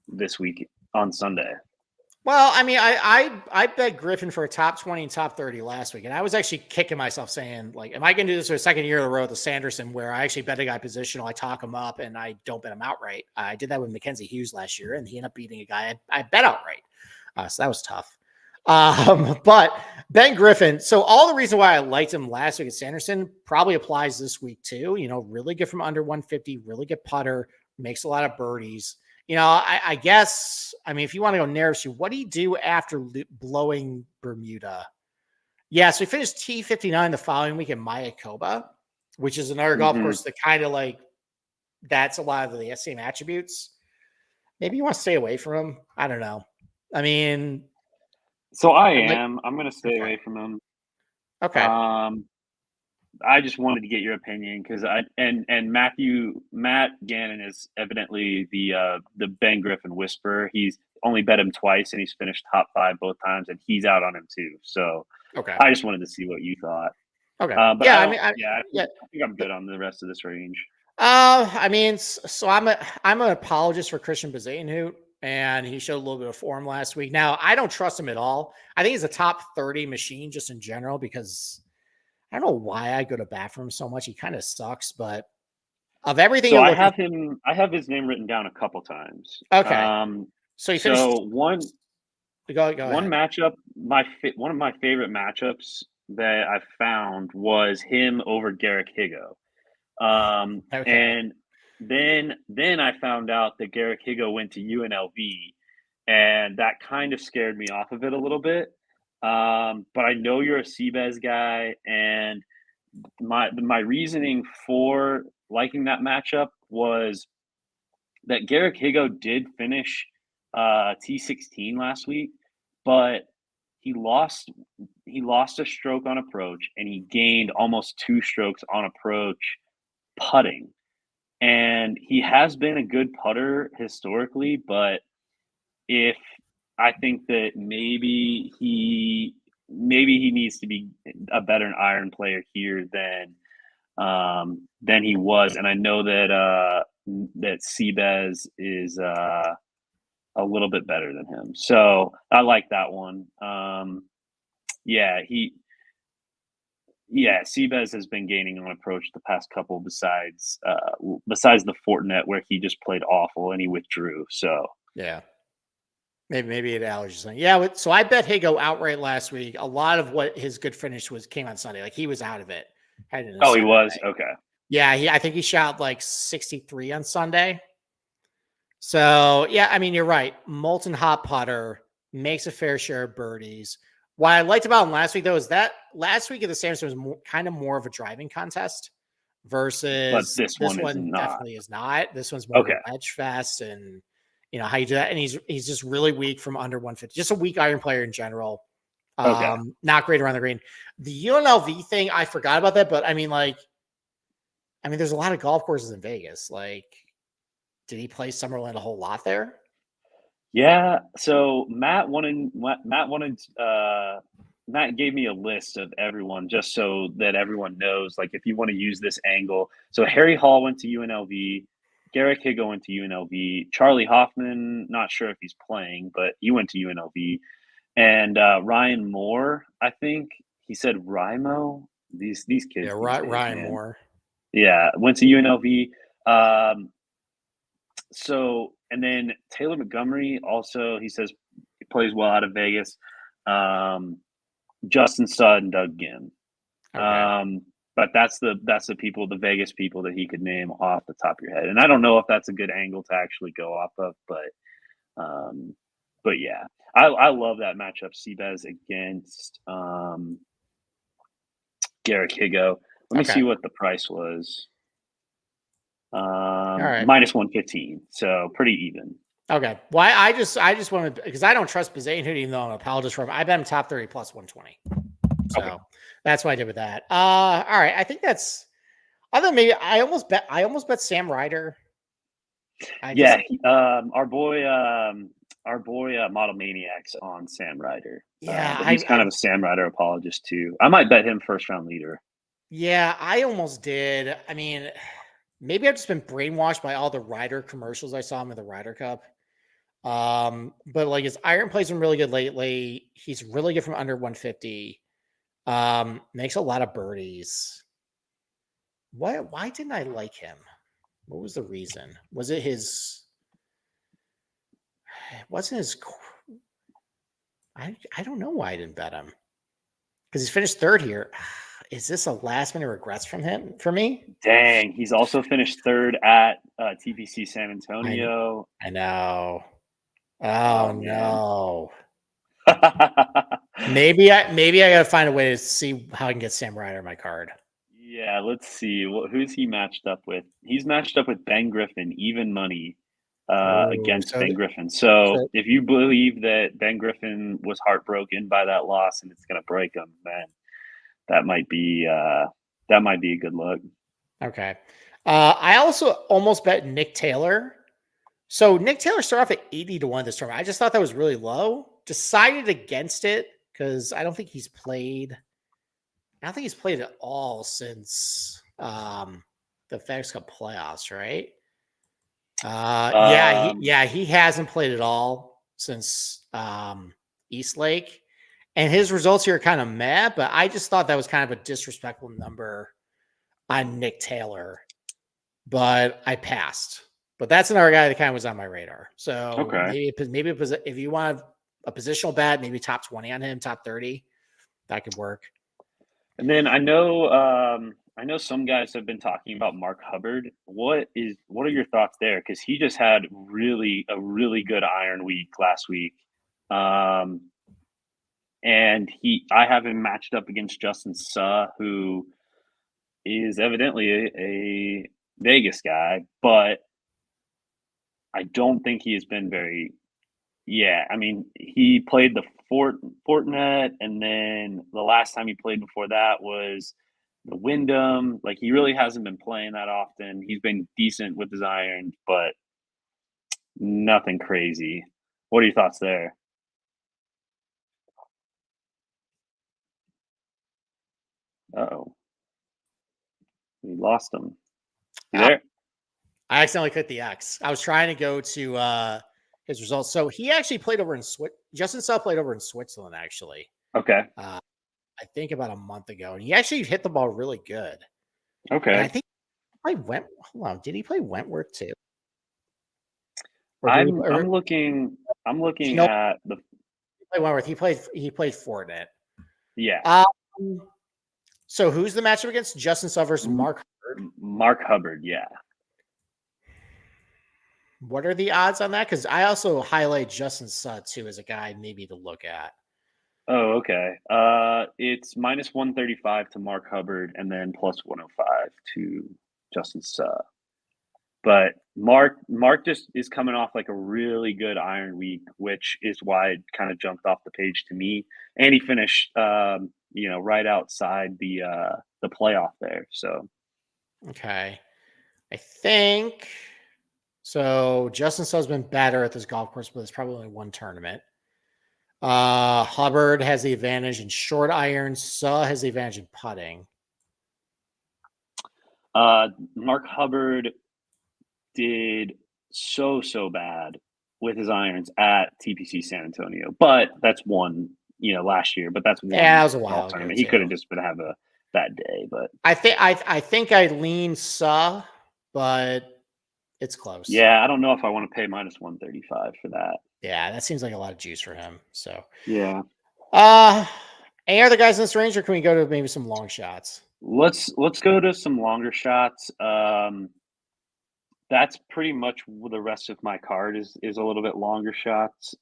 this week on Sunday? Well, I mean, I bet Griffin for a top 20 and top 30 last week. And I was actually kicking myself saying, like, am I going to do this for a second year in a row with the Sanderson where I actually bet a guy positional, I talk him up, and I don't bet him outright. I did that with Mackenzie Hughes last year, and he ended up beating a guy I bet outright. So that was tough. But Ben Griffin, so all the reason why I liked him last week at Sanderson probably applies this week too. Really good from under 150, really good putter, makes a lot of birdies. I guess, I mean, if you want to go narrow, what do you do after blowing Bermuda? Yeah, so he finished T59 the following week in Mayakoba, which is another golf course that kind of like, that's a lot of the same attributes. Maybe you want to stay away from him. I don't know. I mean, so I'm going to stay away from him. Okay. I just wanted to get your opinion because Matt Gannon is evidently the Ben Griffin whisperer. He's only bet him twice and he's finished top 5 both times, and he's out on him too. So okay, I just wanted to see what you thought. Okay, but yeah, I think I'm good on the rest of this range. I mean, so I'm an apologist for Christian Bezuidenhout, and he showed a little bit of form last week. Now I don't trust him at all. I think he's a top 30 machine just in general because I don't know why I go to bat for him so much. He kind of sucks, but of everything, so I have his name written down a couple times. Okay. So he finished. One ahead. matchup, one of my favorite matchups that I found was him over Garrick Higgo. And then I found out that Garrick Higgo went to UNLV, and that kind of scared me off of it a little bit. But I know you're a Seabez guy, and my reasoning for liking that matchup was that Garrick Higo did finish T16 last week, but he lost he lost a stroke on approach and he gained almost 2 strokes on approach putting. And he has been a good putter historically, but if I think that maybe he needs to be a better iron player here than he was. And I know that Seabez is a little bit better than him. So I like that one. Yeah, Seabez has been gaining on approach the past couple besides the Fortinet where he just played awful and he withdrew. So Yeah. Maybe it allergies something. Yeah, so I bet Higo outright last week. A lot of what his good finish came on Sunday. Like he was out of it heading into oh, he was? Saturday. Okay. Yeah, I think he shot like 63 on Sunday. So yeah, I mean you're right. Molten hot putter makes a fair share of birdies. What I liked about him last week though is that last week at the Samson was kind of more of a driving contest versus But this one is not. definitely is not. This one's more Okay. of a wedge fest and how you do that. And he's just really weak from under 150. Just a weak iron player in general. Okay. Not great around the green. The UNLV thing, I forgot about that, but I mean, there's a lot of golf courses in Vegas. Like, did he play Summerlin a whole lot there? Yeah. So Matt gave me a list of everyone just so that everyone knows, like, if you want to use this angle. So Harry Hall went to UNLV, Garrick Higo went to UNLV, Charlie Hoffman, not sure if he's playing, but he went to UNLV, and Ryan Moore, I think he said Rymo. These kids, Yeah, these right. days, Ryan man. Moore. Yeah, went to UNLV. So, and then Taylor Montgomery also, he says he plays well out of Vegas. Justin Sudd and Doug Ginn. Okay. But that's the people, the Vegas people that he could name off the top of your head. And I don't know if that's a good angle to actually go off of, but yeah, I love that matchup. Seabez against Garrick Higo. Let me Okay. see what the price was. All right. Minus 115, so pretty even. Okay. Well, I just wanted, because I don't trust Bazane even though I'm a apologist for him. I bet him top 30 plus 120. So Okay. that's what I did with that. All right. I think that's other than maybe I almost bet Sam Ryder. Our boy Model Maniacs on Sam Ryder. Yeah, But he's kind of a Sam Ryder apologist too. I might bet him first round leader. Yeah, I almost did. I mean, maybe I've just been brainwashed by all the Ryder commercials I saw him in the Ryder Cup. But like his iron play's been really good lately. He's really good from under 150. Makes a lot of birdies. Why didn't I like him? What was the reason? Was it his? It wasn't his. I don't know why I didn't bet him because he's finished third here. Is this a last minute regrets from him for me? Dang, he's also finished thord at TPC San Antonio. I know. Oh no. Maybe I gotta find a way to see how I can get Sam Ryder on my card. Yeah, let's see. Who's he matched up with? He's matched up with Ben Griffin, even money, against Ben Griffin. So if you believe that Ben Griffin was heartbroken by that loss and it's going to break him, man, that might be a good look. Okay. I also almost bet Nick Taylor. So Nick Taylor started off at 80 to 1 this tournament. I just thought that was really low. Decided against it because I don't think he's played. I don't think he's played at all since the FedEx Cup playoffs, right? He hasn't played at all since East Lake. And his results here are kind of meh, but I just thought that was kind of a disrespectful number on Nick Taylor. But I passed. But that's another guy that kind of was on my radar. So maybe if you want a positional bet, maybe top 20 on him, top 30, that could work. And then I know some guys have been talking about Mark Hubbard. What are your thoughts there? Because he just had a really good iron week last week. And I have him matched up against Justin Suh, who is evidently a Vegas guy, but I don't think he has been very. Yeah, I mean, he played the Fortinet, and then the last time he played before that was the Wyndham. Like, he really hasn't been playing that often. He's been decent with his irons, but nothing crazy. What are your thoughts there? Uh-oh, we lost him. You Oh, there? I accidentally clicked the X. I was trying to go to his results. So he actually played over in Justin Suh played over in Switzerland, actually. Okay. Uh, I think about a month ago, and he actually hit the ball really good. And I Okay. think I went. Hold on, did he play Wentworth too, or did he? I'm looking You know, at the. he played Wentworth. He played Fortinet. Yeah, Um, so who's the matchup against Justin Suh versus Mark Hubbard? Mark Hubbard, yeah. What are the odds on that? Because I also highlight Justin Suh too as a guy maybe to look at. Oh, okay. It's minus 135 to Mark Hubbard and then plus 105 to Justin Suh. But Mark just is coming off like a really good iron week, which is why it kind of jumped off the page to me. And he finished right outside the playoff there. So Okay, I think so. Justin Suh's been better at this golf course, but it's probably only one tournament. Hubbard has the advantage in short irons. Suh has the advantage in putting. Mark Hubbard did so bad with his irons at TPC San Antonio, but that's one, last year. But that's one Yeah, that was a golf while ago tournament. He could have too. just been have a bad day, but I think I lean Suh, but it's close. yeah, I don't know if I want to pay minus 135 for that. Yeah, that seems like a lot of juice for him. So, Yeah, uh, any other guys in this range, or can we go to maybe some long shots? let's go to some longer shots. That's pretty much the rest of my card is a little bit longer shots.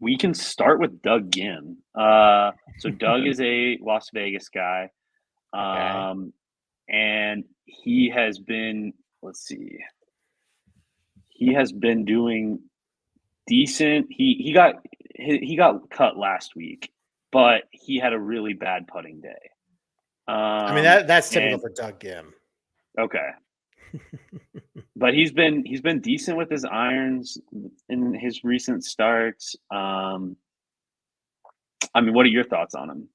We can start with Doug Gim. So Doug is a Las Vegas guy. Okay. And he has been, let's see, he has been doing decent. He got cut last week, but he had a really bad putting day. I mean that's typical And for Doug Gim. okay, but he's been decent with his irons in his recent starts. I mean, what are your thoughts on him?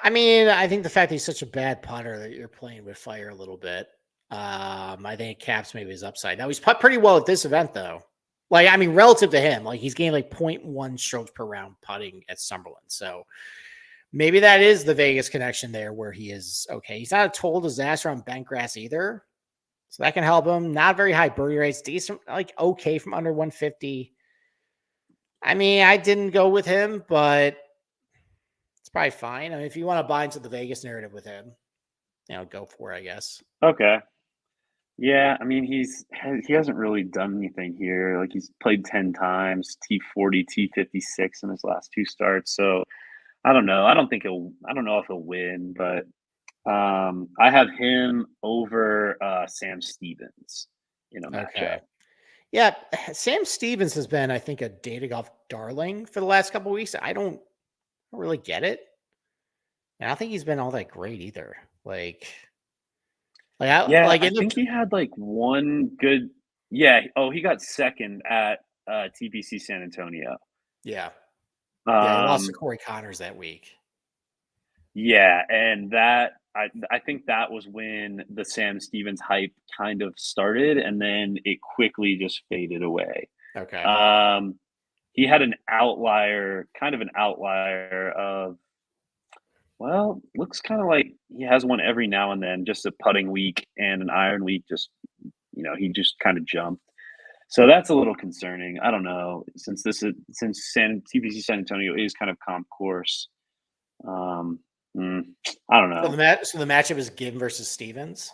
I mean, I think the fact that he's such a bad putter that you're playing with fire a little bit. I think it caps maybe his upside. Now he's put pretty well at this event though. Like, I mean, relative to him, like he's gained like 0.1 strokes per round putting at Summerlin. So maybe that is the Vegas connection there where he is okay. He's not a total disaster on bent grass either. So that can help him. Not very high birdie rates, decent, like okay from under 150. I mean, I didn't go with him, but it's probably fine. I mean, if you want to buy into the Vegas narrative with him, go for it, I guess. Okay. Yeah, I mean he hasn't really done anything here. Like he's played 10 times, T40, T56 in his last two starts. So I don't know. I don't know if he'll win, but I have him over Sam Stevens in a matchup. Okay. Yeah, Sam Stevens has been, I think, a data golf darling for the last couple of weeks. I don't really get it. And I don't think he's been all that great either. Yeah, Like I in the think he had like one good. Yeah. Oh, he got second at TPC San Antonio. yeah. Yeah, he lost to Um, Corey Connors that week. yeah, and I think that was when the Sam Stevens hype kind of started, and then it quickly just faded away. Okay. Um, he had an outlier, kind of an outlier of, well, looks kind of like he has one every now and then, just a putting week and an iron week. Just he just kind of jumped. So that's a little concerning. I don't know since San TPC San Antonio is kind of comp course. Um, mm, I don't So know. the matchup is Gibb versus Stevens.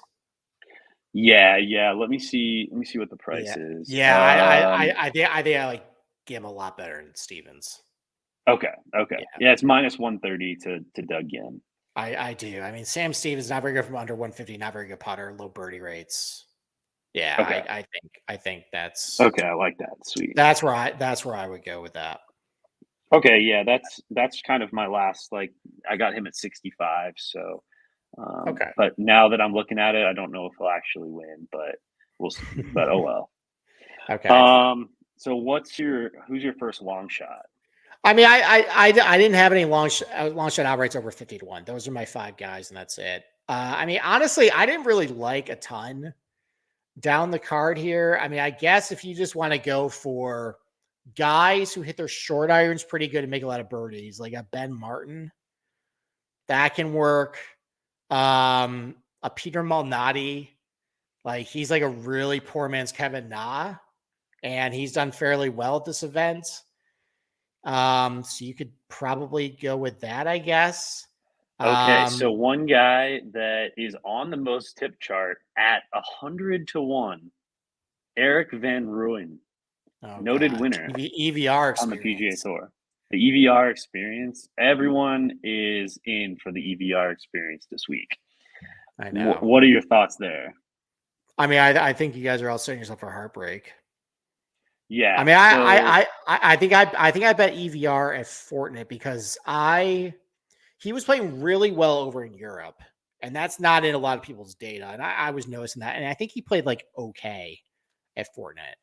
Yeah. Let me see. Let me see what the price Yeah. is. Yeah, I think I like Gibb a lot better than Stevens. Okay. Yeah. Yeah, it's minus 130 to Doug Yen. I do. I mean, Sam Stevens not very good from under 150, not very good putter, low birdie rates. Yeah, Okay. I think Okay, I like that. Sweet. that's where I would go with that. Okay, yeah, that's kind of my last, like, I got him at 65, so, Okay. but now that I'm looking at it, I don't know if he'll actually win, but we'll see. But oh well. Okay. So who's your first long shot? I mean, I didn't have any long shot outrights over 50 to 1. Those are my 5 guys, and that's it. I mean, honestly, I didn't really like a ton down the card here. I mean, I guess if you just want to go for guys who hit their short irons pretty good and make a lot of birdies, like a Ben Martin, that can work. A Peter Malnati, like he's like a really poor man's Kevin Na, and he's done fairly well at this event. So you could probably go with that, I guess. Okay, so one guy that is on the most tip chart at 100 to 1, Eric Van Rooyen, Oh noted god, winner EVR on the PGA experience. Tour. The EVR experience, everyone is in for the EVR experience this week. I know. What are your thoughts there? I mean, I think you guys are all setting yourself for heartbreak. Yeah, I mean, so I think I bet EVR at Fortinet because he was playing really well over in Europe, and that's not in a lot of people's data. And I was noticing that, and I think he played like okay at Fortinet.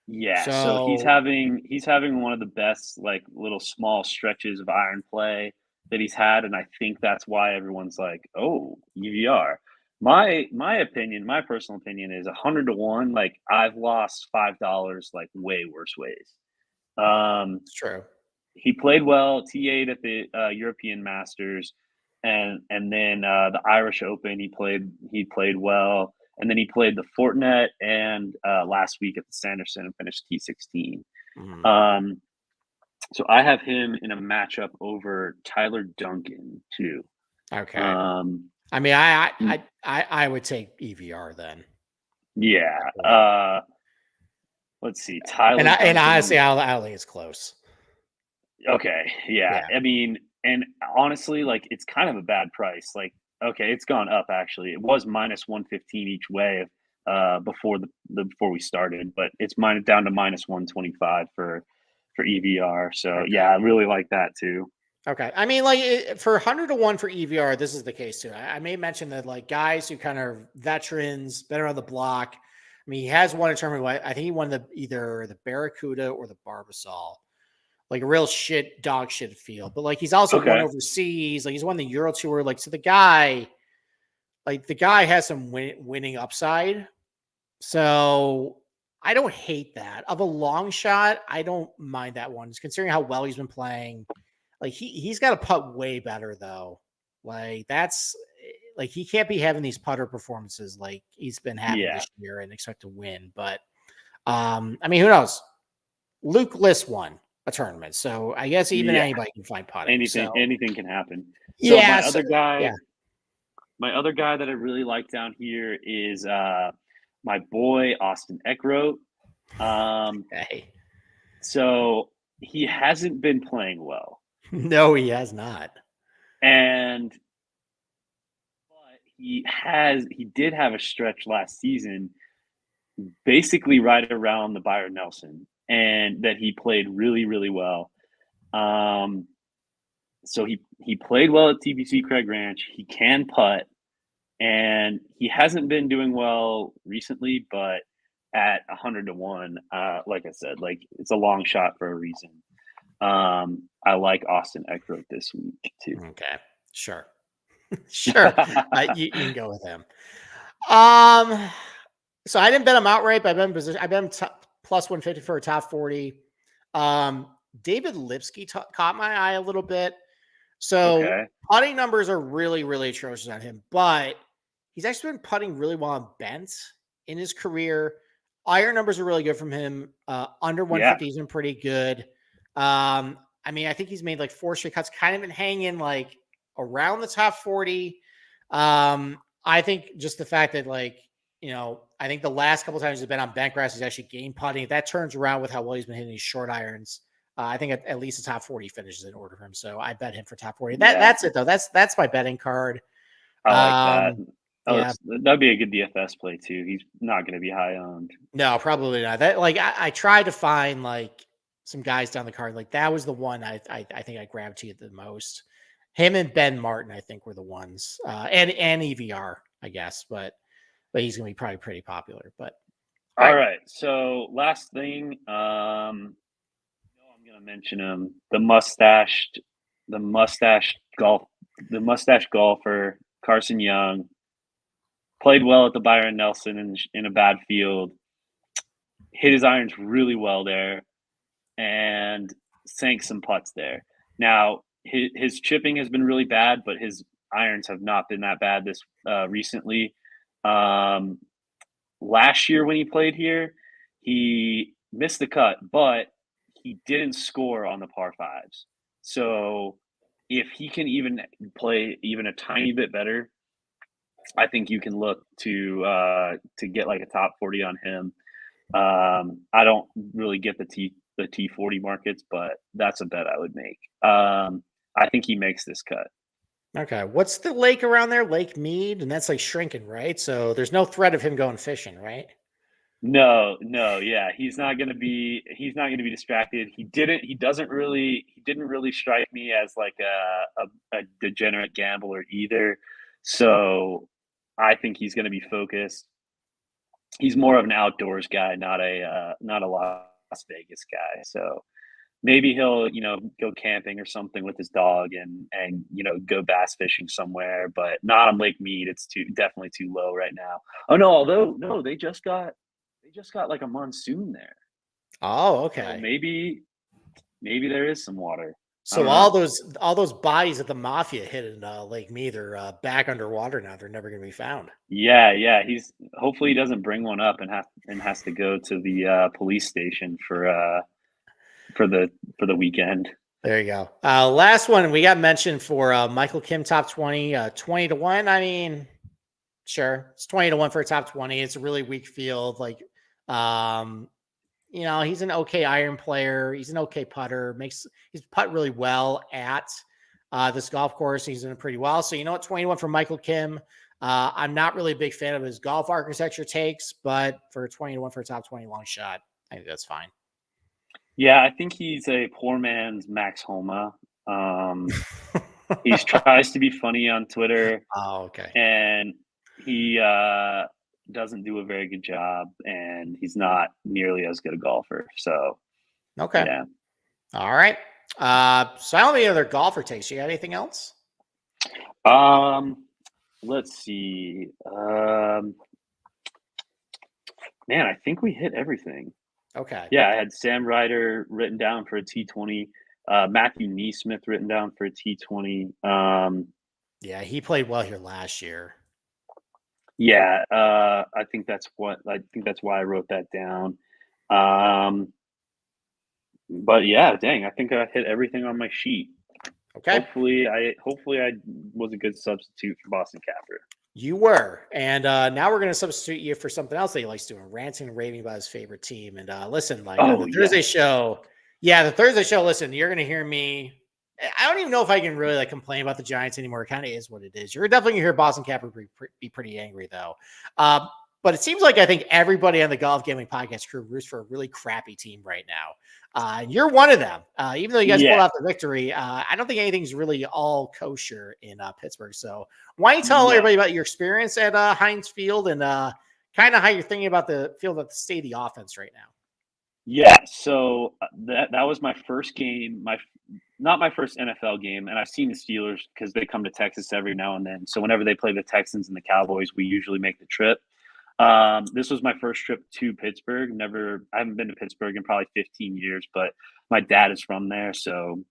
yeah, so So he's having one of the best, like, little small stretches of iron play that he's had, and I think that's why everyone's like, "Oh, EVR." My opinion, my personal opinion is 100 to 1, like, I've lost $5, like, way worse ways. Um, it's true. he played well, T8 at the, European Masters, and then, the Irish Open, he played well, and then he played the Fortinet and, last week at the Sanderson and finished T16. Mhm. Um, so I have him in a matchup over Tyler Duncan too. Okay. Um, I mean, mm, I would take EVR then. yeah, let's see, Tyler And honestly, Duncan. I don't think it's close. Okay, yeah. Yeah. I mean, and honestly, like, it's kind of a bad price. Like, okay, it's gone up actually. It was minus 115 each way before before we started, but it's minus down to minus 125 for EVR. So yeah, Okay. I really like that too. Okay. I mean, like for 100 to 1 for EVR, this is the case too. I may mention that like guys who kind of veterans, better on the block. I mean, he has won a tournament. I think he won either the Barracuda or the Barbasol, like a real dog shit field. But like he's also won Okay. overseas. Like he's won the Euro Tour. Like so, the guy has some winning upside. So I don't hate that. Of a long shot, I don't mind that one. Just considering how well he's been playing. Like he's got to putt way better though. Like that's like he can't be having these putter performances like he's been having Yeah. this year and expect to win. But I mean, who knows? Luke List won a tournament, so I guess even Yeah. anybody can find putting. So Anything can happen. So yeah, so, yeah. my other guy that I really like down here is my boy Austin Eckroat. Um, Hey, so he hasn't been playing well, no, he has not. and but he did have a stretch last season, basically right around the Byron Nelson, and that he played really well. Um, so he played well at TPC Craig Ranch. He can putt, and he hasn't been doing well recently, but at 100 to 1, like I said, like, it's a long shot for a reason. I like Austin Eckroat this week too. Okay, sure, sure. You can go with him. Um, so I didn't bet him outright, but I bet him plus 150 for a top 40. David Lipsky caught my eye a little bit. So Okay. putting numbers are really atrocious on him, but he's actually been putting really well on bent in his career. Iron numbers are really good from him. Under Yeah. 150 has been pretty good. I mean, I think he's made like 4 straight cuts, kind of been hanging like around the top 40. I think just the fact that I think the last couple times he's been on bent grass, he's actually game putting. If that turns around with how well he's been hitting these short irons, I think at least a top 40 finishes in order for him. So I bet him for top 40. Yeah. That's it though. That's my betting card. I like that. Yeah. That'd be a good DFS play too. He's not going to be high owned. No, probably not. That like I tried to find like some guys down the card. Like that was the one I think I gravitated the most. Him and Ben Martin, I think, were the ones. And EVR, I guess, but he's gonna be probably pretty popular. But all right. So last thing, I'm gonna mention him. The mustached golfer, Carson Young, played well at the Byron Nelson in a bad field. Hit his irons really well there, and sank some putts there. Now his chipping has been really bad, but his irons have not been that bad this recently. Last year when he played here, he missed the cut, but he didn't score on the par fives. So if he can even play even a tiny bit better, I think you can look to get like a top 40 on him. I don't really get the T40 markets, but that's a bet I would make. I think he makes this cut. Okay. What's the lake around there? Lake Mead, and that's like shrinking, right? So there's no threat of him going fishing, right? No, yeah, he's not gonna be distracted. He didn't really strike me as like a degenerate gambler either. So I think he's gonna be focused. He's more of an outdoors guy, not a Las Vegas guy. So maybe he'll, go camping or something with his dog and go bass fishing somewhere, but not on Lake Mead. It's definitely too low right now. Oh no, although no, they just got like a monsoon there. Oh, So okay. maybe there is some water. So all those bodies that the mafia hit in Lake Mead are back underwater now. They're never going to be found. Yeah. Hopefully he doesn't bring one up and has to go to the police station for the weekend. There you go. Last one we got mentioned for Michael Kim top 20, 20-1. I mean, sure, it's 20-1 for a top 20. It's a really weak field. Like, he's an okay iron player. He's an okay putter. He's putt really well at this golf course. He's doing pretty well. So 20-1 for Michael Kim. I'm not really a big fan of his golf architecture takes, but for 20-1 for a top 20 long shot, I think that's fine. Yeah, I think he's a poor man's Max Homa. He tries to be funny on Twitter. Oh, okay. And he doesn't do a very good job, and he's not nearly as good a golfer. So, okay. Yeah. All right. So I don't have any other golfer takes. You got anything else? Let's see. Man, I think we hit everything. Okay. Yeah, I had Sam Ryder written down for a T20. Matthew Neesmith written down for a T20. Yeah, he played well here last year. Yeah, I think that's why I wrote that down. But yeah, dang, I think I hit everything on my sheet. Okay. Hopefully I was a good substitute for Boston Capper. You were. And now we're going to substitute you for something else that he likes doing, ranting and raving about his favorite team. And listen, like the Thursday show. Yeah, the Thursday show, listen, you're going to hear me. I don't even know if I can really complain about the Giants anymore. It kind of is what it is. You're definitely going to hear Boston Capper be pretty angry, though. But it seems like I think everybody on the Golf Gambling Podcast crew roots for a really crappy team right now. You're one of them. Even though you guys pulled out the victory, I don't think anything's really all kosher in Pittsburgh. So why don't you tell everybody about your experience at Heinz Field and kind of how you're thinking about the field at the state of the offense right now? Yeah, so that was my first game, not my first NFL game, and I've seen the Steelers because they come to Texas every now and then. So whenever they play the Texans and the Cowboys, we usually make the trip. This was my first trip to Pittsburgh. I haven't been to Pittsburgh in probably 15 years, but my dad is from there, so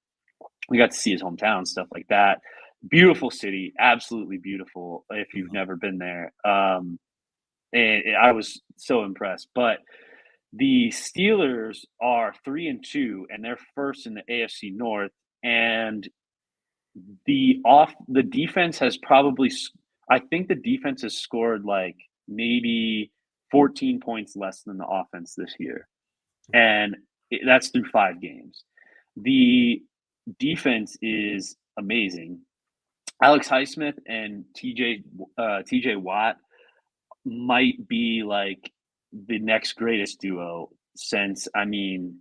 we got to see his hometown, stuff like that. Beautiful city, absolutely beautiful if you've never been there. And I was so impressed. But the Steelers are 3-2, and they're first in the AFC North. And the defense has I think the defense has scored like maybe 14 points less than the offense this year, and that's through 5 games. The defense is amazing. Alex Highsmith and TJ Watt might be like the next greatest duo since, I mean,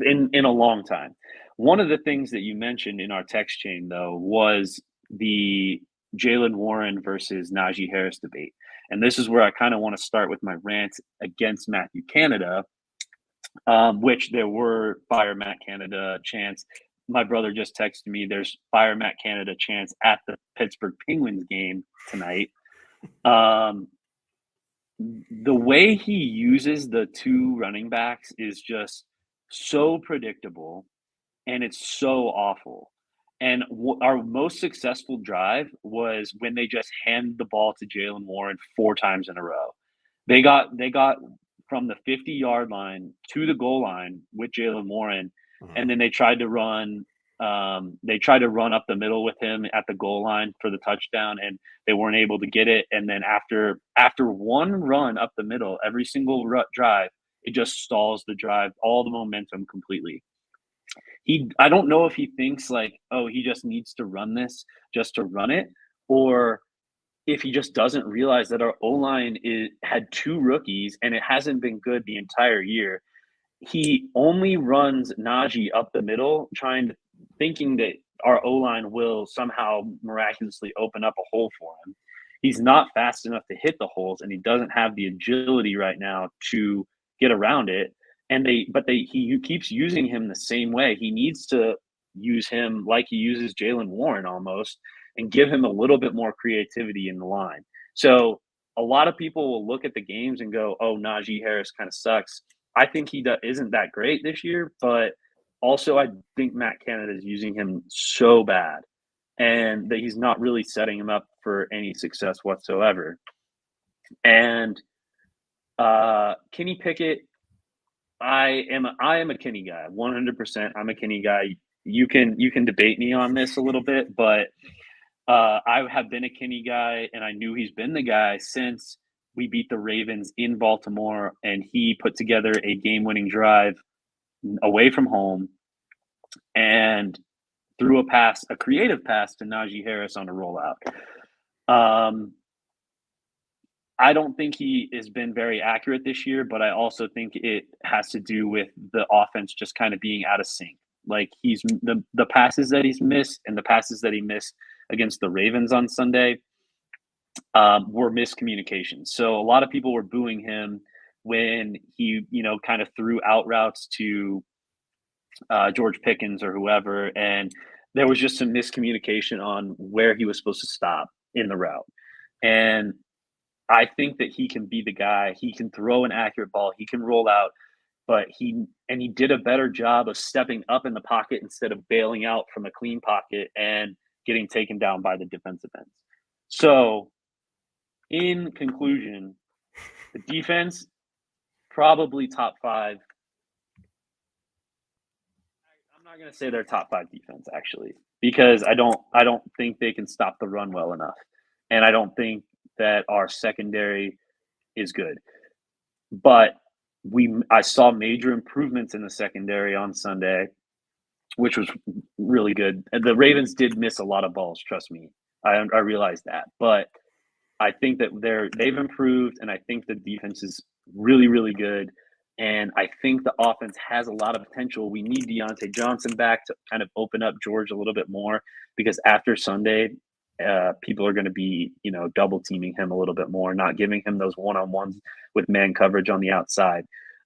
in a long time. One of the things that you mentioned in our text chain though was the Jalen Warren versus Najee Harris debate. And this is where I kind of want to start with my rant against Matthew Canada, which there were Fire Matt Canada chants. My brother just texted me there's Fire Matt Canada chants at the Pittsburgh Penguins game tonight. Um, the way he uses the two running backs is just so predictable and it's so awful. And our most successful drive was when they just handed the ball to Jalen Warren 4 times in a row. They got from the 50-yard line to the goal line with Jalen Warren, and then they tried to run. They tried to run up the middle with him at the goal line for the touchdown, and they weren't able to get it. And then after one run up the middle, every single drive, it just stalls the drive, all the momentum completely. I don't know if he thinks like, oh, he just needs to run this just to run it, or if he just doesn't realize that our O-line had 2 rookies and it hasn't been good the entire year. He only runs Najee up the middle, thinking that our O-line will somehow miraculously open up a hole for him. He's not fast enough to hit the holes, and he doesn't have the agility right now to get around it. And he keeps using him the same way. He needs to use him like he uses Jalen Warren almost, and give him a little bit more creativity in the line. So a lot of people will look at the games and go, "Oh, Najee Harris kind of sucks." I think he isn't that great this year, but also I think Matt Canada is using him so bad, and that he's not really setting him up for any success whatsoever. And Kenny Pickett, I am a Kenny guy, 100%. I'm a Kenny guy. You can debate me on this a little bit, but I have been a Kenny guy, and I knew he's been the guy since we beat the Ravens in Baltimore, and he put together a game-winning drive away from home and threw a creative pass to Najee Harris on a rollout. I don't think he has been very accurate this year, but I also think it has to do with the offense just kind of being out of sync. Like the passes that he's missed and the passes that he missed against the Ravens on Sunday were miscommunications. So a lot of people were booing him when he, kind of threw out routes to George Pickens or whoever, and there was just some miscommunication on where he was supposed to stop in the route. And I think that he can be the guy. He can throw an accurate ball. He can roll out, but he did a better job of stepping up in the pocket instead of bailing out from a clean pocket and getting taken down by the defensive ends. So, in conclusion, the defense probably top 5. I'm not going to say they're top 5 defense actually, because I don't think they can stop the run well enough, and I don't think that our secondary is good. But I saw major improvements in the secondary on Sunday, which was really good. And the Ravens did miss a lot of balls, trust me. I realized that. But I think that they've improved, and I think the defense is really, really good. And I think the offense has a lot of potential. We need Deontay Johnson back to kind of open up George a little bit more, because after Sunday, people are going to be, double teaming him a little bit more, not giving him those one-on-ones with man coverage on the outside.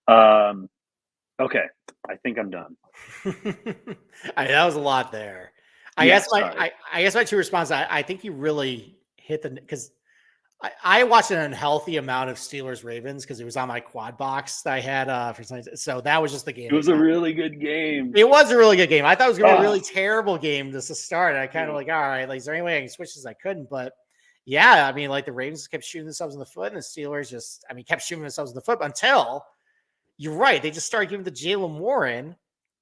Okay, I think I'm done. That was a lot there. I guess my 2 responses. I think you really hit because I watched an unhealthy amount of Steelers Ravens because it was on my quad box that I had for Sunday. So that was just the game. It was a really good game. It was a really good game. I thought it was going to be a really terrible game just to start. I kind of all right, like, is there any way I can switch this? I couldn't, but yeah, I mean, like the Ravens kept shooting themselves in the foot, and the Steelers kept shooting themselves in the foot until you're right. They just started giving to Jalen Warren,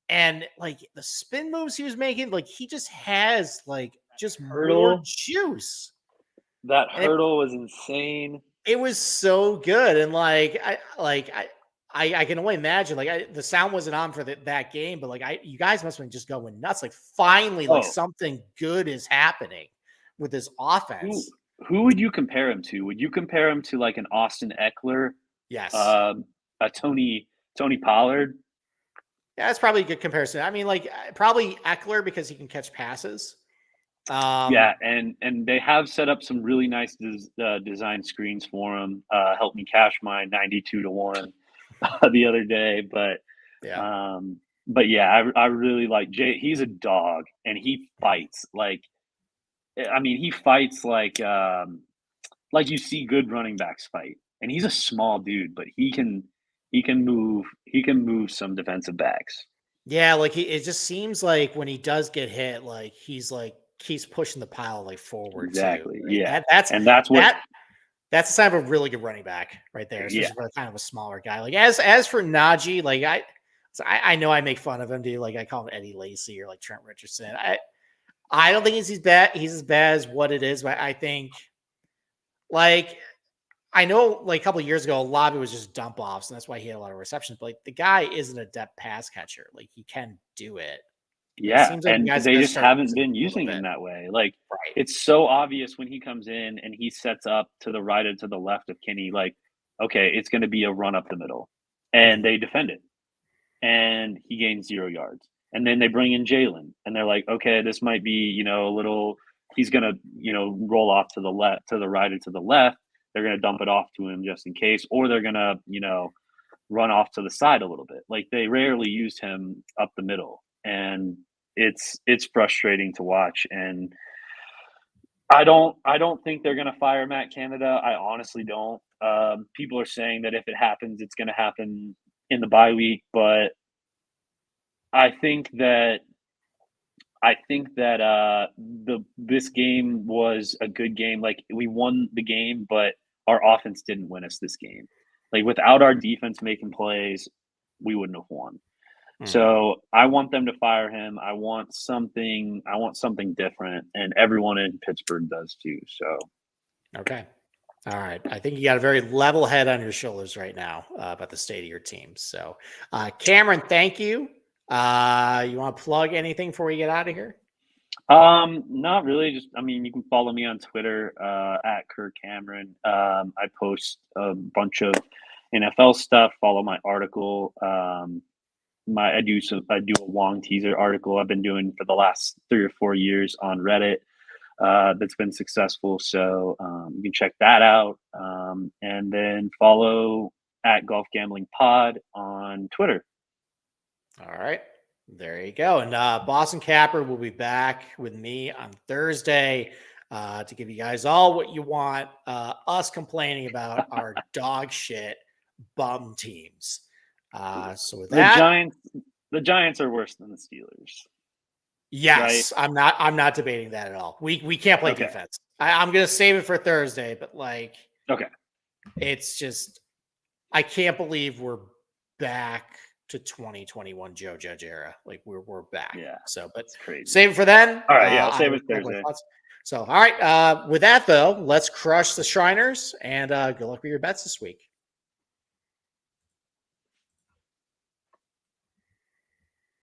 and like the spin moves he was making, like he just has like just more juice. That hurdle was insane. It was so good, and I can only imagine. Like the sound wasn't on for that game, but like you guys must have been just going nuts. Like finally, like Oh, something good is happening with this who offense. who would you compare him to? Would you compare him to like an Austin Eckler, Yes. um, a Tony Pollard? Yeah, that's probably a good comparison. I mean, like probably Eckler because he can catch passes. Yeah, and they have set up some really nice design screens for him. Helped me cash my 92 to 1 the other day, Yeah. um, but yeah, I really like Jay. He's a dog, and he fights I mean, he fights like you see good running backs fight. And he's a small dude, but he can move some defensive backs. Yeah, like it just seems like when he does get hit, like he's like keeps pushing the pile like forward too. Exactly. Right? Yeah, That's and that's what. that that's the sign of a really good running back right there, Yeah, especially for kind of a smaller guy. Like as for Najee, like I know I make fun of him, dude. Like I call him Eddie Lacy or like Trent Richardson. I don't think he's as bad as what it is, but I think like I know like a couple of years ago, a lot of it was just dump offs, and that's why he had a lot of receptions. But like the guy isn't a depth pass catcher. Like he can do it. And it yeah, seems like you and guys they gotta just start haven't using it been a little using him bit. that way. Like Right. it's so obvious when he comes in and he sets up to the right or to the left of Kenny. Like, okay, it's going to be a run up the middle, and Mhm. they defend it, and he gains 0 yards. And then they bring in Jalen, and they're like, okay, this might be a little. He's going to roll off to the left, to the right, or to the left. They're going to dump it off to him just in case, or they're going to run off to the side a little bit. Like they rarely used him up the middle, and it's frustrating to watch. And I don't think they're going to fire Matt Canada. I honestly don't. People are saying that if it happens, it's going to happen in the bye week, but I think that the this game was a good game. Like we won the game, but our offense didn't win us this game. Like without our defense making plays, we wouldn't have won. Mhm. So I want them to fire him. I want something different, and everyone in Pittsburgh does too. So Okay. All right. I think you got a very level head on your shoulders right now about the state of your team. So, Cameron, thank you. You want to plug anything before we get out of here? not really. Just I mean, you can follow me on Twitter at Kirk Cameron. I post a bunch of NFL stuff. Follow my article. I do a Wong teaser article I've been doing for the last 3 or 4 years on Reddit. That's been successful. So you can check that out. And then follow at Golf Gambling Pod on Twitter. All right. There you go. And Boston Capper will be back with me on Thursday to give you guys all what you want. Us complaining about our dog shit bum teams. So with The that, Giants, the Giants are worse than the Steelers, right? yes, I'm not debating that at all. We can't play Okay. defense. I'm gonna save it for Thursday, but like Okay. it's just I can't believe we're back to 2021 Joe Judge era. Like we're back. Yeah, So, but it's crazy. save it for then. All right. Yeah, I'll I save will it have my Thursday. thoughts. So, all right. With that though, let's crush the Shriners and good luck with your bets this week.